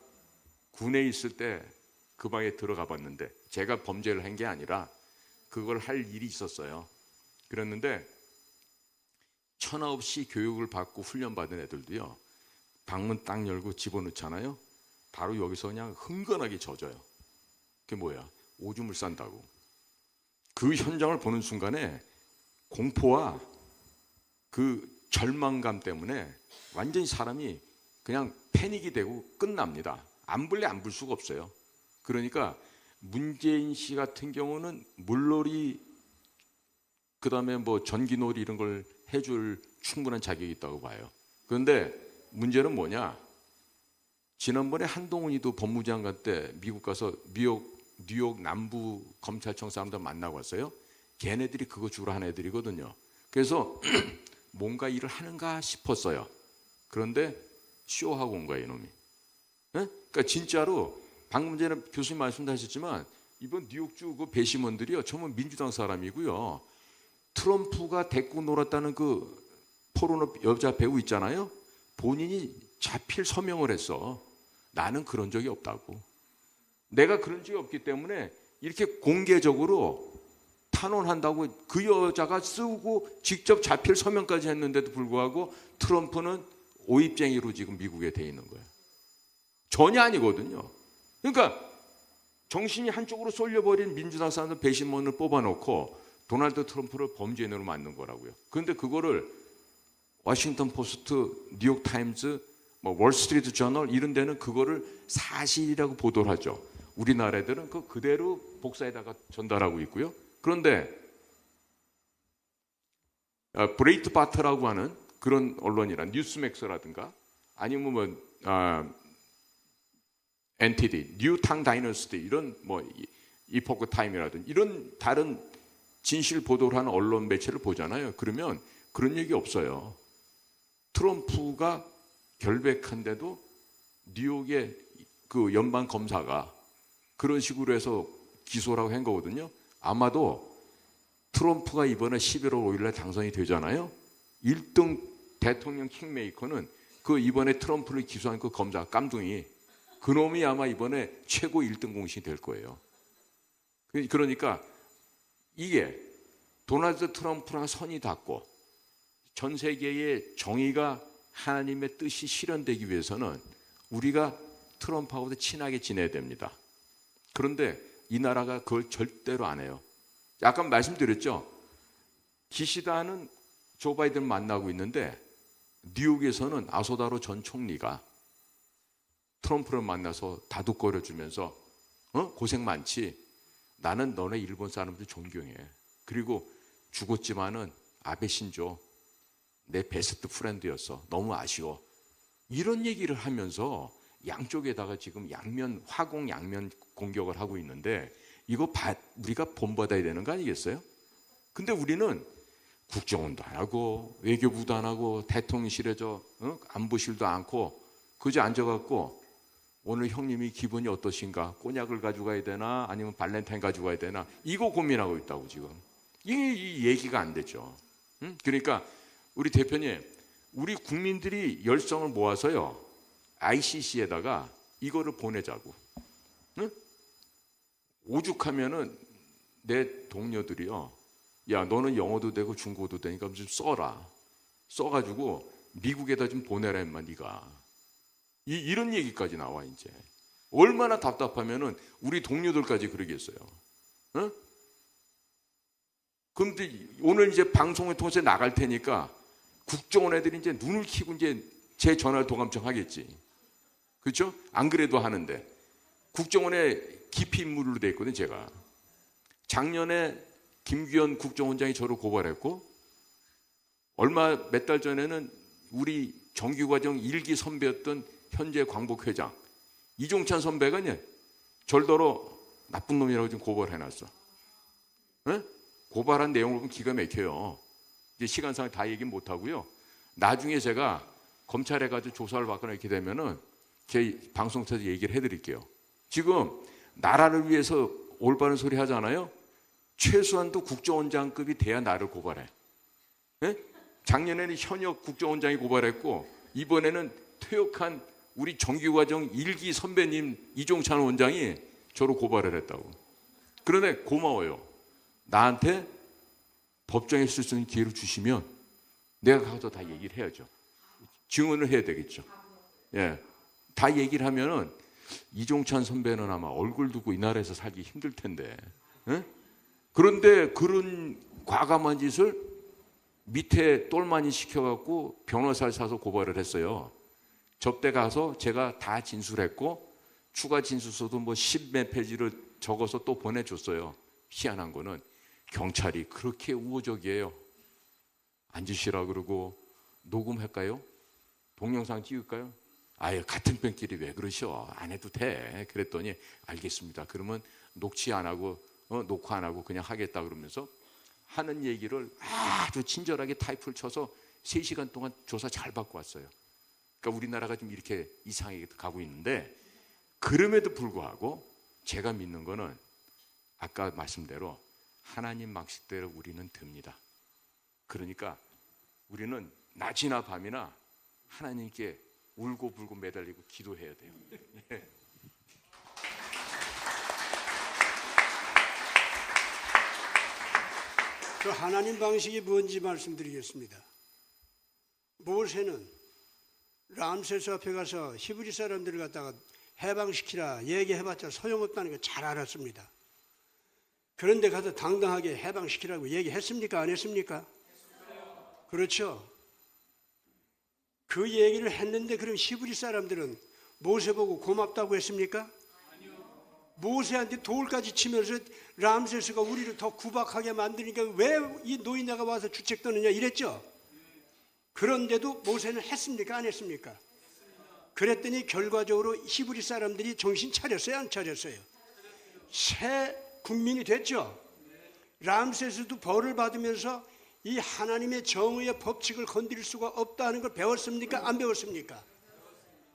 S4: 군에 있을 때 그 방에 들어가 봤는데 제가 범죄를 한 게 아니라 그걸 할 일이 있었어요. 그랬는데 천하 없이 교육을 받고 훈련받은 애들도요. 방문 딱 열고 집어넣잖아요. 바로 여기서 그냥 흥건하게 젖어요. 그게 뭐야? 오줌을 싼다고. 그 현장을 보는 순간에 공포와 그 절망감 때문에 완전히 사람이 그냥 패닉이 되고 끝납니다. 안 불래 안 불 수가 없어요. 그러니까 문재인 씨 같은 경우는 물놀이 그다음에 뭐 전기놀이 이런 걸 해줄 충분한 자격이 있다고 봐요. 그런데 문제는 뭐냐? 지난번에 한동훈이도 법무장관 때 미국 가서 뉴욕 남부 검찰청 사람들 만나고 왔어요. 걔네들이 그거 주로 하는 애들이거든요. 그래서 뭔가 일을 하는가 싶었어요. 그런데 쇼하고 온 거예요, 이놈이. 네? 그러니까 진짜로 방금 전에 교수님 말씀도 하셨지만 이번 뉴욕주 그 배심원들이요, 전부 민주당 사람이고요. 트럼프가 데리고 놀았다는 그 포르노 여자 배우 있잖아요. 본인이 자필 서명을 했어. 나는 그런 적이 없다고. 내가 그런 적이 없기 때문에 이렇게 공개적으로 탄원한다고 그 여자가 쓰고 직접 자필 서명까지 했는데도 불구하고 트럼프는 오입쟁이로 지금 미국에 돼 있는 거예요. 전혀 아니거든요. 그러니까 정신이 한쪽으로 쏠려버린 민주당 사람들 배심원을 뽑아놓고 도널드 트럼프를 범죄인으로 만든 거라고요. 그런데 그거를 워싱턴 포스트, 뉴욕 타임즈, 뭐 월스트리트 저널 이런 데는 그거를 사실이라고 보도를 하죠. 우리나라 애들은 그 그대로 복사에다가 전달하고 있고요. 그런데 브레이트 바트라고 하는 그런 언론이라 뉴스맥스라든가 아니면 뭐 NTD, 뉴탕 다이너스티 이런 뭐 이포크 타임이라든지 이런 다른 진실 보도를 하는 언론 매체를 보잖아요. 그러면 그런 얘기 없어요. 트럼프가 결백한데도 뉴욕의 그 연방 검사가 그런 식으로 해서 기소라고 한 거거든요. 아마도 트럼프가 이번에 11월 5일에 당선이 되잖아요. 1등 대통령 킹메이커는 그 이번에 트럼프를 기소한 그 검사 깜둥이, 그놈이 아마 이번에 최고 1등 공신이 될 거예요. 그러니까 이게 도널드 트럼프랑 선이 닿고 전 세계의 정의가 하나님의 뜻이 실현되기 위해서는 우리가 트럼프하고도 친하게 지내야 됩니다. 그런데 이 나라가 그걸 절대로 안 해요. 아까 말씀드렸죠. 기시다는 조 바이든을 만나고 있는데 뉴욕에서는 아소다로 전 총리가 트럼프를 만나서 다독거려 주면서 고생 많지. 나는 너네 일본 사람들 존경해. 그리고 죽었지만은 아베 신조 내 베스트 프렌드였어. 너무 아쉬워. 이런 얘기를 하면서 양쪽에다가 지금 화공 양면 공격을 하고 있는데 이거 우리가 본받아야 되는 거 아니겠어요? 근데 우리는 국정원도 안 하고 외교부도 안 하고 대통령실에 안보실도 않고 그저 앉아갖고 오늘 형님이 기분이 어떠신가? 꼬냑을 가져가야 되나? 아니면 발렌타인 가져가야 되나? 이거 고민하고 있다고 지금. 이 얘기가 안 되죠. 그러니까 우리 대표님, 우리 국민들이 열성을 모아서요 ICC에다가 이거를 보내자고. 응? 오죽하면은 내 동료들이요, 야 너는 영어도 되고 중국어도 되니까 좀 써라. 써가지고 미국에다 좀 보내라 임마 네가. 이런 얘기까지 나와 이제. 얼마나 답답하면은 우리 동료들까지 그러겠어요. 응? 그런데 오늘 이제 방송을 통해서 나갈 테니까 국정원 애들이 이제 눈을 켜고 이제 제 전화를 도감청 하겠지. 그렇죠? 안 그래도 하는데 국정원에 깊이 인물로 돼 있거든요. 제가 작년에 김규현 국정원장이 저를 고발했고 몇 달 전에는 우리 정규과정 1기 선배였던 현재 광복회장 이종찬 선배가 절더러 나쁜 놈이라고 좀 고발해놨어. 네? 고발한 내용을 보면 기가 막혀요. 이제 시간상 다 얘기 못 하고요. 나중에 제가 검찰에 가서 조사를 받거나 이렇게 되면은 제 방송 통해서 얘기를 해드릴게요. 지금 나라를 위해서 올바른 소리 하잖아요. 최소한도 국정원장급이 돼야 나를 고발해. 네? 작년에는 현역 국정원장이 고발했고 이번에는 퇴역한 우리 정규과정 1기 선배님 이종찬 원장이 저를 고발을 했다고. 그런데 고마워요. 나한테 법정에 쓸 수 있는 기회를 주시면 내가 가서 다 얘기를 해야죠. 증언을 해야 되겠죠. 예, 다 얘기를 하면은 이종찬 선배는 아마 얼굴 두고 이 나라에서 살기 힘들 텐데. 예? 그런데 그런 과감한 짓을 밑에 똘마니 시켜갖고 변호사를 사서 고발을 했어요. 접대 가서 제가 다 진술했고 추가 진술서도 뭐 10몇 페이지를 적어서 또 보내줬어요. 희한한 거는 경찰이 그렇게 우호적이에요. 앉으시라 그러고 녹음할까요? 동영상 찍을까요? 아예 같은 뺑끼리 왜 그러셔? 안 해도 돼. 그랬더니 알겠습니다. 그러면 녹취 안 하고 녹화 안 하고 그냥 하겠다 그러면서 하는 얘기를 아주 친절하게 타이프를 쳐서 3시간 동안 조사 잘 받고 왔어요. 그러니까 우리나라가 좀 이렇게 이상하게 가고 있는데 그럼에도 불구하고 제가 믿는 거는 아까 말씀대로 하나님 방식대로 우리는 듭니다. 그러니까 우리는 낮이나 밤이나 하나님께 울고 불고 매달리고 기도해야 돼요.
S2: 그 하나님 방식이 뭔지 말씀드리겠습니다. 모세는 람세스 앞에 가서 히브리 사람들을 갖다가 해방시키라 얘기해봤자 소용없다는 걸 잘 알았습니다. 그런데 가서 당당하게 해방시키라고 얘기했습니까? 안 했습니까? 그렇죠. 그 얘기를 했는데 그럼 히브리 사람들은 모세 보고 고맙다고 했습니까? 모세한테 돌까지 치면서 람세스가 우리를 더 구박하게 만드니까 왜 이 노인네가 와서 주책 떠느냐 이랬죠. 그런데도 모세는 했습니까? 안 했습니까? 그랬더니 결과적으로 히브리 사람들이 정신 차렸어요? 안 차렸어요? 새 국민이 됐죠. 람세스도 벌을 받으면서 이 하나님의 정의의 법칙을 건드릴 수가 없다는 걸 배웠습니까? 안 배웠습니까?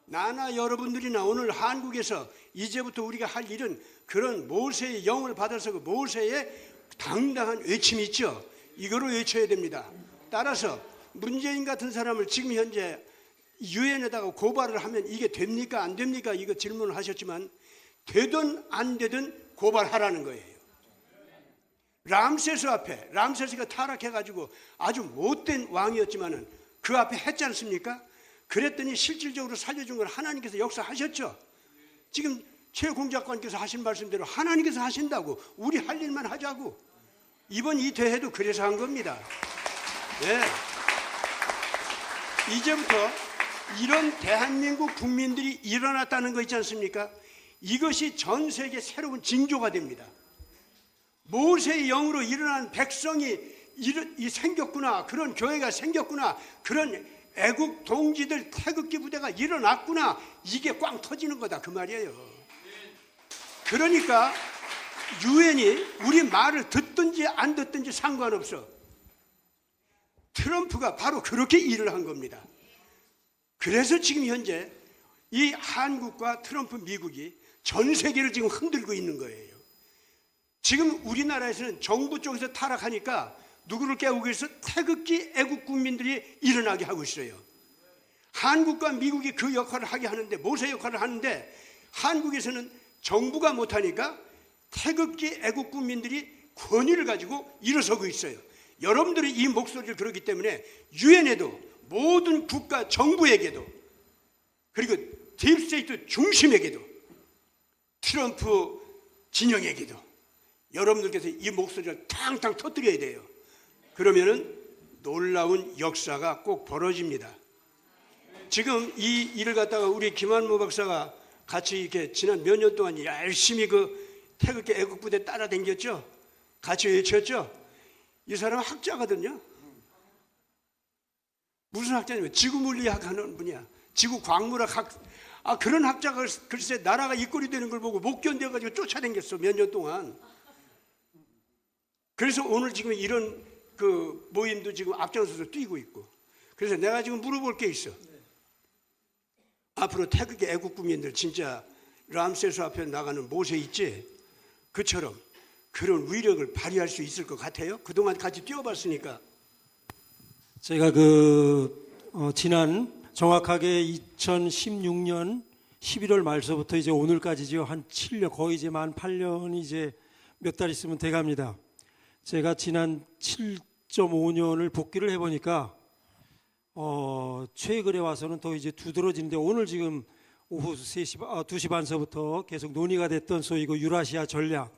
S2: 나나 여러분들이나 오늘 한국에서 이제부터 우리가 할 일은 그런 모세의 영을 받아서 그 모세의 당당한 외침이 있죠. 이거로 외쳐야 됩니다. 따라서 문재인 같은 사람을 지금 현재 유엔에다가 고발을 하면 이게 됩니까? 안 됩니까? 이거 질문을 하셨지만 되든 안 되든 고발하라는 거예요. 람세스 앞에, 람세스가 타락해가지고 아주 못된 왕이었지만은 그 앞에 했지 않습니까? 그랬더니 실질적으로 살려준 걸 하나님께서 역사하셨죠. 지금 최 공작관께서 하신 말씀대로 하나님께서 하신다고, 우리 할 일만 하자고. 이번 이 대회도 그래서 한 겁니다. 네. 이제부터 이런 대한민국 국민들이 일어났다는 거 있지 않습니까? 이것이 전 세계 새로운 징조가 됩니다. 모세의 영으로 일어난 백성이 생겼구나, 그런 교회가 생겼구나, 그런 애국 동지들 태극기 부대가 일어났구나, 이게 꽝 터지는 거다 그 말이에요. 그러니까 유엔이 우리 말을 듣든지 안 듣든지 상관없어. 트럼프가 바로 그렇게 일을 한 겁니다. 그래서 지금 현재 이 한국과 트럼프 미국이 전 세계를 지금 흔들고 있는 거예요. 지금 우리나라에서는 정부 쪽에서 타락하니까 누구를 깨우기 위해서 태극기 애국 국민들이 일어나게 하고 있어요. 한국과 미국이 그 역할을 하게 하는데, 모세 역할을 하는데, 한국에서는 정부가 못하니까 태극기 애국 국민들이 권위를 가지고 일어서고 있어요. 여러분들이 이 목소리를 그러기 때문에 유엔에도, 모든 국가 정부에게도, 그리고 딥스테이트 중심에게도, 트럼프 진영에게도 여러분들께서 이 목소리를 탕탕 터뜨려야 돼요. 그러면은 놀라운 역사가 꼭 벌어집니다. 지금 이 일을 갖다가 우리 김한모 박사가 같이 이렇게 지난 몇 년 동안 열심히 그 태극기 애국부대 따라다녔죠. 같이 외쳤죠. 이 사람은 학자거든요. 무슨 학자냐면 지구물리학 하는 분이야. 지구광물학 학. 그런 학자가 글쎄 나라가 이 꼴이 되는 걸 보고 못 견뎌가지고 쫓아다녔어, 몇 년 동안. 그래서 오늘 지금 이런 그 모임도 지금 앞장서서 뛰고 있고. 그래서 내가 지금 물어볼 게 있어. 앞으로 태극기 애국 국민들 진짜 람세스 앞에 나가는 모세 있지? 그처럼 그런 위력을 발휘할 수 있을 것 같아요? 그동안 같이 뛰어봤으니까.
S9: 제가 지난 정확하게 2016년 11월 말서부터 이제 오늘까지죠. 한 7년, 거의 이제 만 8년이 이제 몇 달 있으면 돼갑니다. 제가 지난 7.5년을 복귀를 해보니까 최근에 와서는 더 이제 두드러지는데, 오늘 지금 오후 2시 반서부터 계속 논의가 됐던 소위 그 유라시아 전략,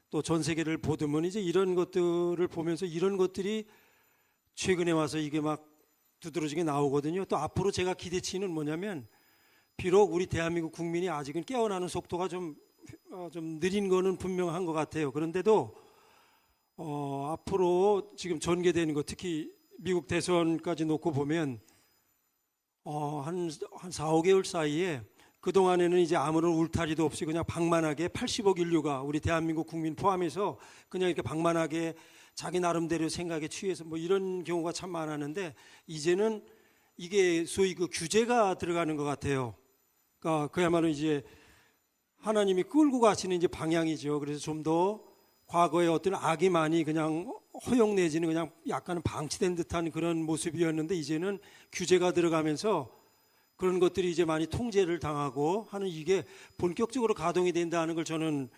S9: 또 전 세계를 보듬은 이제 이런 것들을 보면서 이런 것들이 최근에 와서 이게 막 두드러지게 나오거든요. 또 앞으로 제가 기대치는 뭐냐면, 비록 우리 대한민국 국민이 아직은 깨어나는 속도가 좀 느린 거는 분명한 것 같아요. 그런데도 앞으로 지금 전개되는 거, 특히 미국 대선까지 놓고 보면 한 4, 5개월 사이에 그동안에는 이제 아무런 울타리도 없이 그냥 방만하게 80억 인류가 우리 대한민국 국민 포함해서 그냥 이렇게 방만하게 자기 나름대로 생각에 취해서 뭐 이런 경우가 참 많았는데, 이제는 이게 소위 그 규제가 들어가는 것 같아요. 그러니까 그야말로 이제 하나님이 끌고 가시는 이제 방향이죠. 그래서 좀 더 과거의 어떤 악이 많이 그냥 허용 내지는 그냥 약간은 방치된 듯한 그런 모습이었는데, 이제는 규제가 들어가면서 그런 것들이 이제 많이 통제를 당하고 하는, 이게 본격적으로 가동이 된다는 걸 저는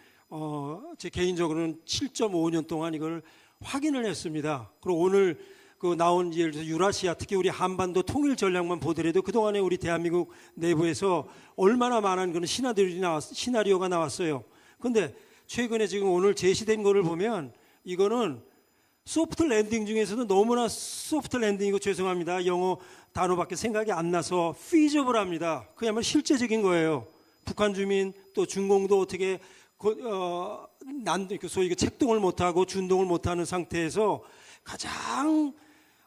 S9: 제 개인적으로는 7.5년 동안 이걸 확인을 했습니다. 그리고 오늘 그 나온 예를 들어서 유라시아, 특히 우리 한반도 통일 전략만 보더라도 그동안에 우리 대한민국 내부에서 얼마나 많은 그런 시나리오가 나왔어요. 그런데 최근에 지금 오늘 제시된 거를 보면 이거는 소프트 랜딩 중에서도 너무나 소프트 랜딩이고, 죄송합니다, 영어 단어밖에 생각이 안 나서 feasible합니다. 그야말로 실제적인 거예요. 북한 주민 또 중공도 어떻게 소위 책동을 못하고 준동을 못하는 상태에서 가장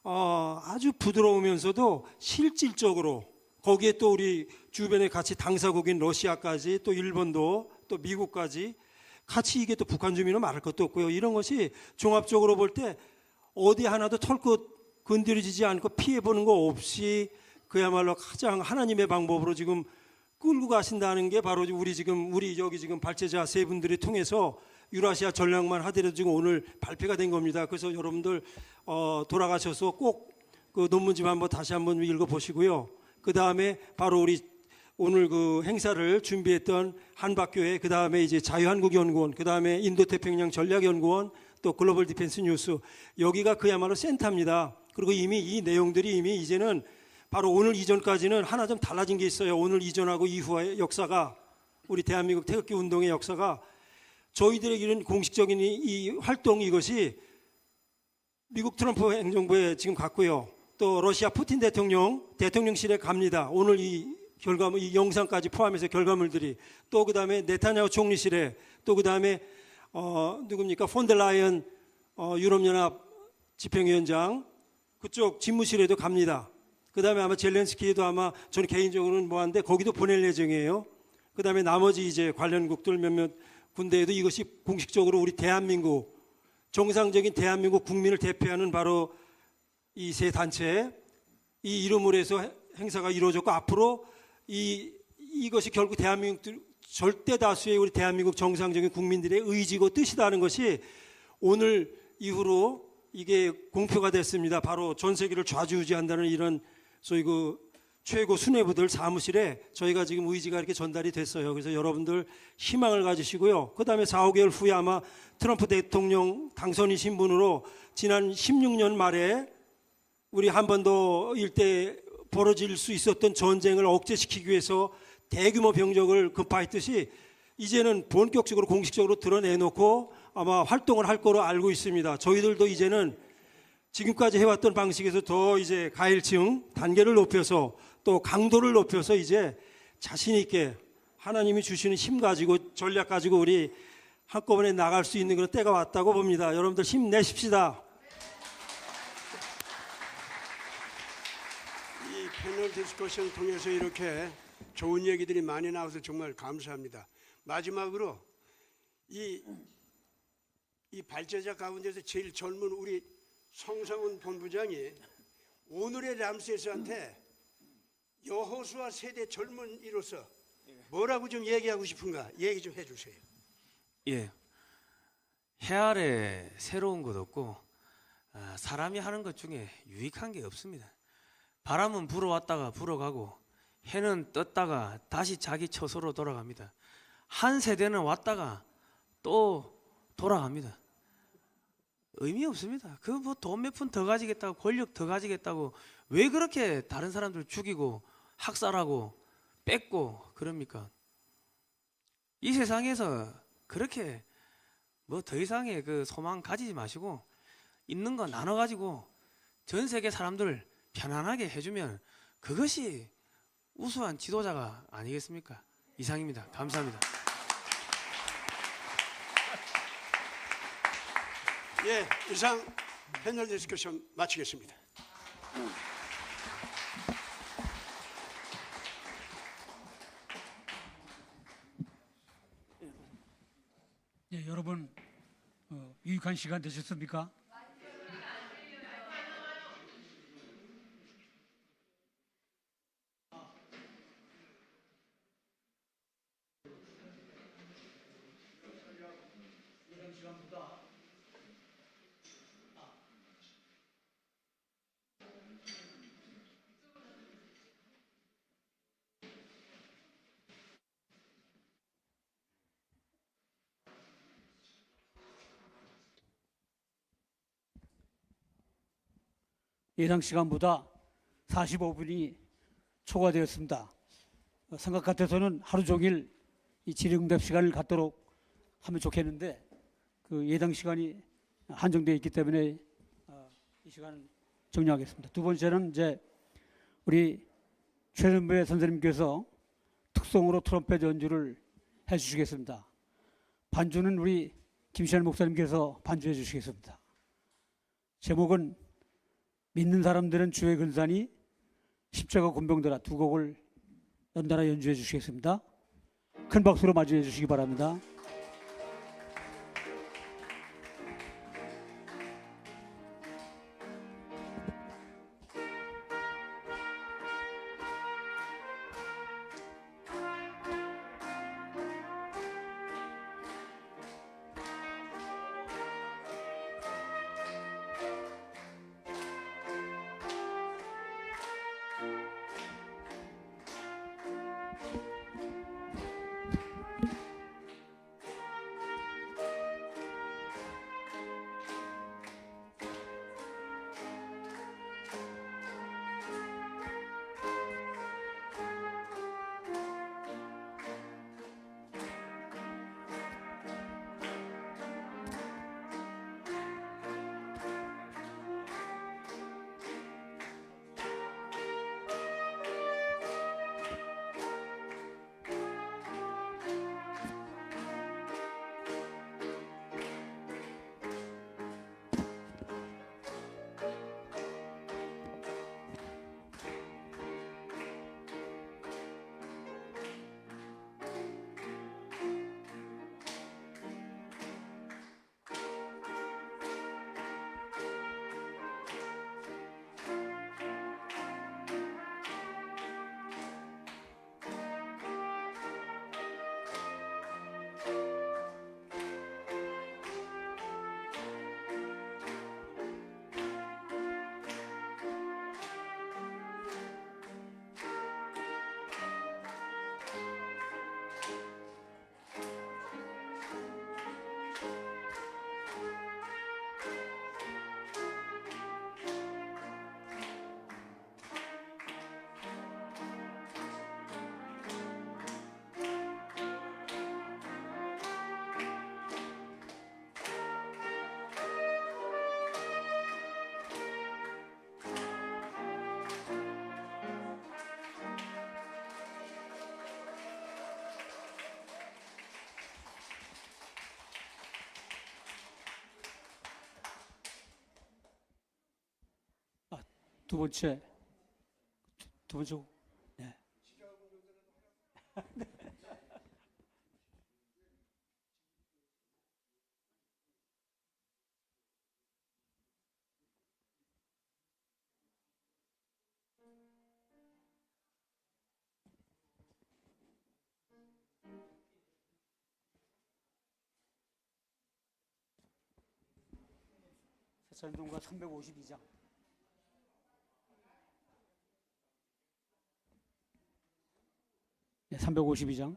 S9: 아주 부드러우면서도 실질적으로, 거기에 또 우리 주변에 같이 당사국인 러시아까지, 또 일본도, 또 미국까지 같이 이게 또 북한 주민은 말할 것도 없고요. 이런 것이 종합적으로 볼 때 어디 하나도 털끝 건드려지지 않고 피해보는 거 없이 그야말로 가장 하나님의 방법으로 지금 끌고 가신다는 게 바로 우리 여기 지금 발제자 세 분들이 통해서 유라시아 전략만 하더라도 지금 오늘 발표가 된 겁니다. 그래서 여러분들 돌아가셔서 꼭 그 논문집 한번 다시 한번 읽어보시고요. 그 다음에 바로 우리 오늘 그 행사를 준비했던 한박교회, 그 다음에 이제 자유한국연구원, 그 다음에 인도태평양 전략연구원, 또 글로벌 디펜스 뉴스, 여기가 그야말로 센터입니다. 그리고 이미 이 내용들이 이미 이제는 바로 오늘 이전까지는 하나 좀 달라진 게 있어요. 오늘 이전하고 이후의 역사가, 우리 대한민국 태극기 운동의 역사가 저희들에게 이런 공식적인 이 활동, 이것이 미국 트럼프 행정부에 지금 갔고요. 또 러시아 푸틴 대통령실에 갑니다. 오늘 이 결과물, 이 영상까지 포함해서 결과물들이, 또 그 다음에 네타냐후 총리실에, 또 그 다음에 누굽니까, 폰델라이언 유럽연합 집행위원장 그쪽 집무실에도 갑니다. 그 다음에 아마 젤렌스키도 아마 저는 개인적으로는 뭐한데 거기도 보낼 예정이에요. 그 다음에 나머지 이제 관련국들 몇몇 군대에도 이것이 공식적으로 우리 대한민국, 정상적인 대한민국 국민을 대표하는 바로 이 세 단체, 이 이름으로 해서 행사가 이루어졌고, 앞으로 이것이 결국 대한민국 절대 다수의 우리 대한민국 정상적인 국민들의 의지고 뜻이다는 것이 오늘 이후로 이게 공표가 됐습니다. 바로 전 세계를 좌지우지한다는 이런 소위 그 최고 수뇌부들 사무실에 저희가 지금 의지가 이렇게 전달이 됐어요. 그래서 여러분들 희망을 가지시고요. 그 다음에 4, 5개월 후에 아마 트럼프 대통령 당선이신 분으로 지난 16년 말에 우리 한반도 일대 벌어질 수 있었던 전쟁을 억제시키기 위해서 대규모 병력을 급파했듯이 이제는 본격적으로 공식적으로 드러내놓고 아마 활동을 할 거로 알고 있습니다. 저희들도 이제는 지금까지 해왔던 방식에서 더 이제 가일층 단계를 높여서 또 강도를 높여서 이제 자신 있게 하나님이 주시는 힘 가지고 전략 가지고 우리 한꺼번에 나갈 수 있는 그런 때가 왔다고 봅니다. 여러분들 힘내십시다.
S2: 이 패널 디스커션을 통해서 이렇게 좋은 얘기들이 많이 나와서 정말 감사합니다. 마지막으로 이 발제자 가운데서 제일 젊은 우리 성상훈 본부장이 오늘의 람세스한테 여호수아 세대 젊은이로서 뭐라고 좀 얘기하고 싶은가 얘기 좀 해주세요.
S3: 예, 해 아래 새로운 것 없고 사람이 하는 것 중에 유익한 게 없습니다. 바람은 불어왔다가 불어가고 해는 떴다가 다시 자기 처소로 돌아갑니다. 한 세대는 왔다가 또 돌아갑니다. 의미 없습니다. 그 뭐 돈 몇 푼 더 가지겠다고, 권력 더 가지겠다고 왜 그렇게 다른 사람들 죽이고 학살하고 뺏고 그럽니까? 이 세상에서 그렇게 뭐 더 이상의 그 소망 가지지 마시고 있는 거 나눠 가지고 전 세계 사람들 편안하게 해주면 그것이 우수한 지도자가 아니겠습니까? 이상입니다. 감사합니다.
S2: 예, 이상 패널 디스커션 마치겠습니다.
S1: 예, 여러분 유익한 시간 되셨습니까? 예상 시간보다 45분이 초과되었습니다. 생각 같아서는 하루 종일 이 질의응답 시간을 갖도록 하면 좋겠는데 그 예상 시간이 한정되어 있기 때문에 이 시간을 정리하겠습니다. 두 번째는 이제 우리 최선배 선생님께서 특송으로 트럼펫 연주를 해주시겠습니다. 반주는 우리 김시환 목사님께서 반주해 주시겠습니다. 제목은 믿는 사람들은 주의 근산이 십자가 곤병들아 두 곡을 연달아 연주해 주시겠습니다. 큰 박수로 맞이해 주시기 바랍니다. 두 번째. 네. 세차운동가 352장. 네, 352장.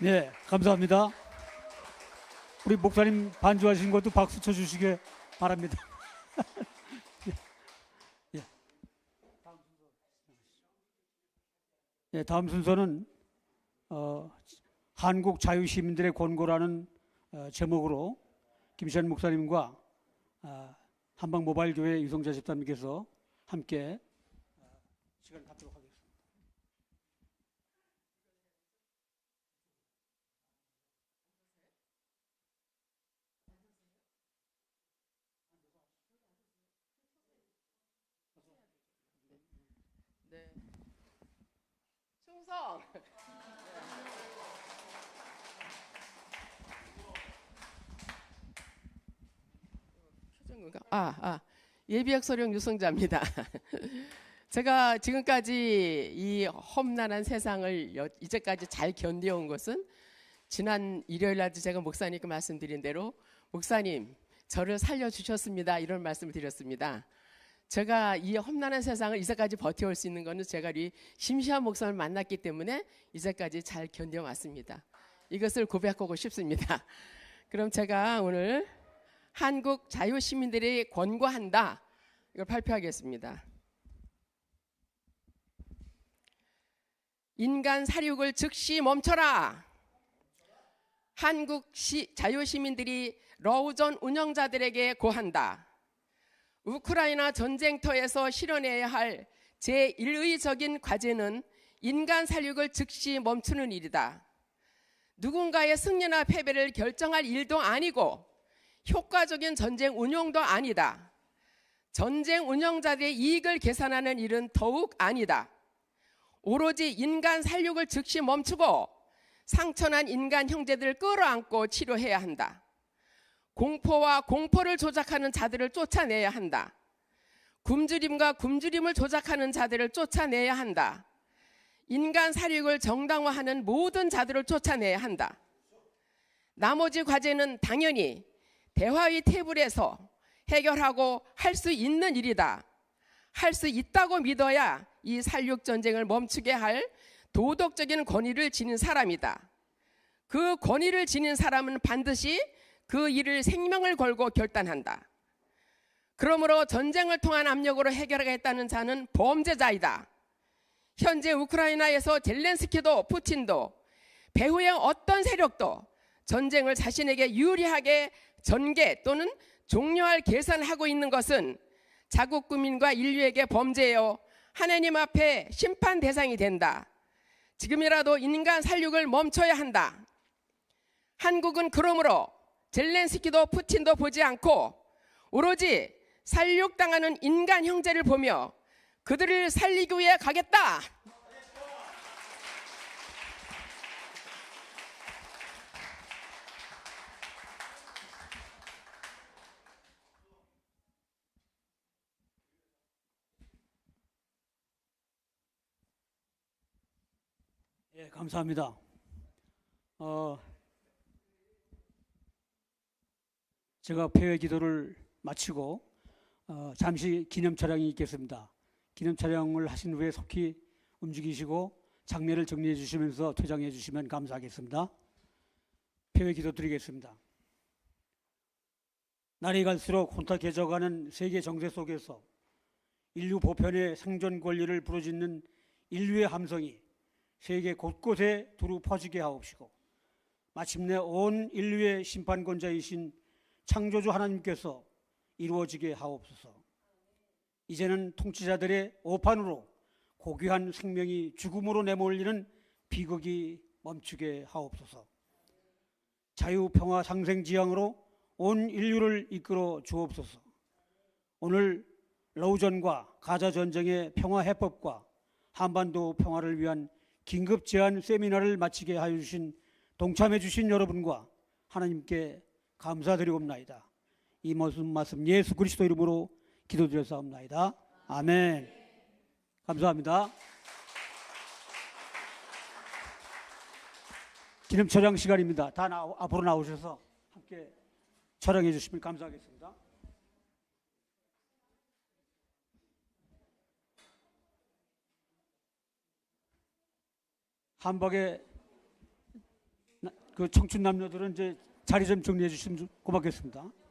S1: 네, 감사합니다. 우리 목사님 반주하신 것도 박수 쳐주시기 바랍니다. 예. 예, 다음 순서는 한국 자유시민들의 권고라는 제목으로 김시환 목사님과 한방모바일교회 유성자 집사님께서 함께 시간을 갖도록 하겠습니다.
S10: 네. 충성. 예비역 소령 유성자입니다. 제가 지금까지 이 험난한 세상을 이제까지 잘 견뎌온 것은 지난 일요일 날도 제가 목사님께 말씀드린 대로 목사님 저를 살려주셨습니다 이런 말씀을 드렸습니다. 제가 이 험난한 세상을 이제까지 버텨올 수 있는 것은 제가 이 심시한 목사님을 만났기 때문에 이제까지 잘 견뎌왔습니다. 이것을 고백하고 싶습니다. 그럼 제가 오늘 한국 자유시민들이 권고한다 이걸 발표하겠습니다. 인간 살육을 즉시 멈춰라. 한국 자유시민들이 러우전 운영자들에게 고한다. 우크라이나 전쟁터에서 실현해야 할 제1의적인 과제는 인간 살육을 즉시 멈추는 일이다. 누군가의 승리나 패배를 결정할 일도 아니고 효과적인 전쟁 운용도 아니다. 전쟁 운영자들의 이익을 계산하는 일은 더욱 아니다. 오로지 인간 살육을 즉시 멈추고 상처난 인간 형제들을 끌어안고 치료해야 한다. 공포와 공포를 조작하는 자들을 쫓아내야 한다. 굶주림과 굶주림을 조작하는 자들을 쫓아내야 한다. 인간 살육을 정당화하는 모든 자들을 쫓아내야 한다. 나머지 과제는 당연히 대화의 테이블에서 해결하고 할 수 있는 일이다. 할 수 있다고 믿어야 이 살육 전쟁을 멈추게 할 도덕적인 권위를 지닌 사람이다. 그 권위를 지닌 사람은 반드시 그 일을 생명을 걸고 결단한다. 그러므로 전쟁을 통한 압력으로 해결하겠다는 자는 범죄자이다. 현재 우크라이나에서 젤렌스키도 푸틴도 배후의 어떤 세력도 전쟁을 자신에게 유리하게 전개 또는 종료할 계산하고 있는 것은 자국 국민과 인류에게 범죄요 하나님 앞에 심판 대상이 된다. 지금이라도 인간 살육을 멈춰야 한다. 한국은 그러므로 젤렌스키도 푸틴도 보지 않고 오로지 살육당하는 인간 형제를 보며 그들을 살리기 위해 가겠다.
S1: 예, 감사합니다. 제가 폐회 기도를 마치고 잠시 기념 촬영이 있겠습니다. 기념 촬영을 하신 후에 속히 움직이시고 장례를 정리해 주시면서 퇴장해 주시면 감사하겠습니다. 폐회 기도 드리겠습니다. 날이 갈수록 혼탁해져가는 세계 정세 속에서 인류 보편의 생존 권리를 부르짖는 인류의 함성이 세계 곳곳에 두루 퍼지게 하옵시고 마침내 온 인류의 심판권자이신 창조주 하나님께서 이루어지게 하옵소서. 이제는 통치자들의 오판으로 고귀한 생명이 죽음으로 내몰리는 비극이 멈추게 하옵소서. 자유, 평화, 상생지향으로 온 인류를 이끌어 주옵소서. 오늘 러우전과 가자 전쟁의 평화 해법과 한반도 평화를 위한 긴급 제안 세미나를 마치게 하여 주신 동참해 주신 여러분과 하나님께 감사드리옵나이다. 이 모든 말씀 예수 그리스도 이름으로 기도드렸사옵나이다. 아멘. 감사합니다. 기념 촬영 시간입니다. 다 앞으로 나오셔서 함께 촬영해 주시면 감사하겠습니다. 한박의 그 청춘 남녀들은 이제 자리 좀 정리해 주시면 고맙겠습니다.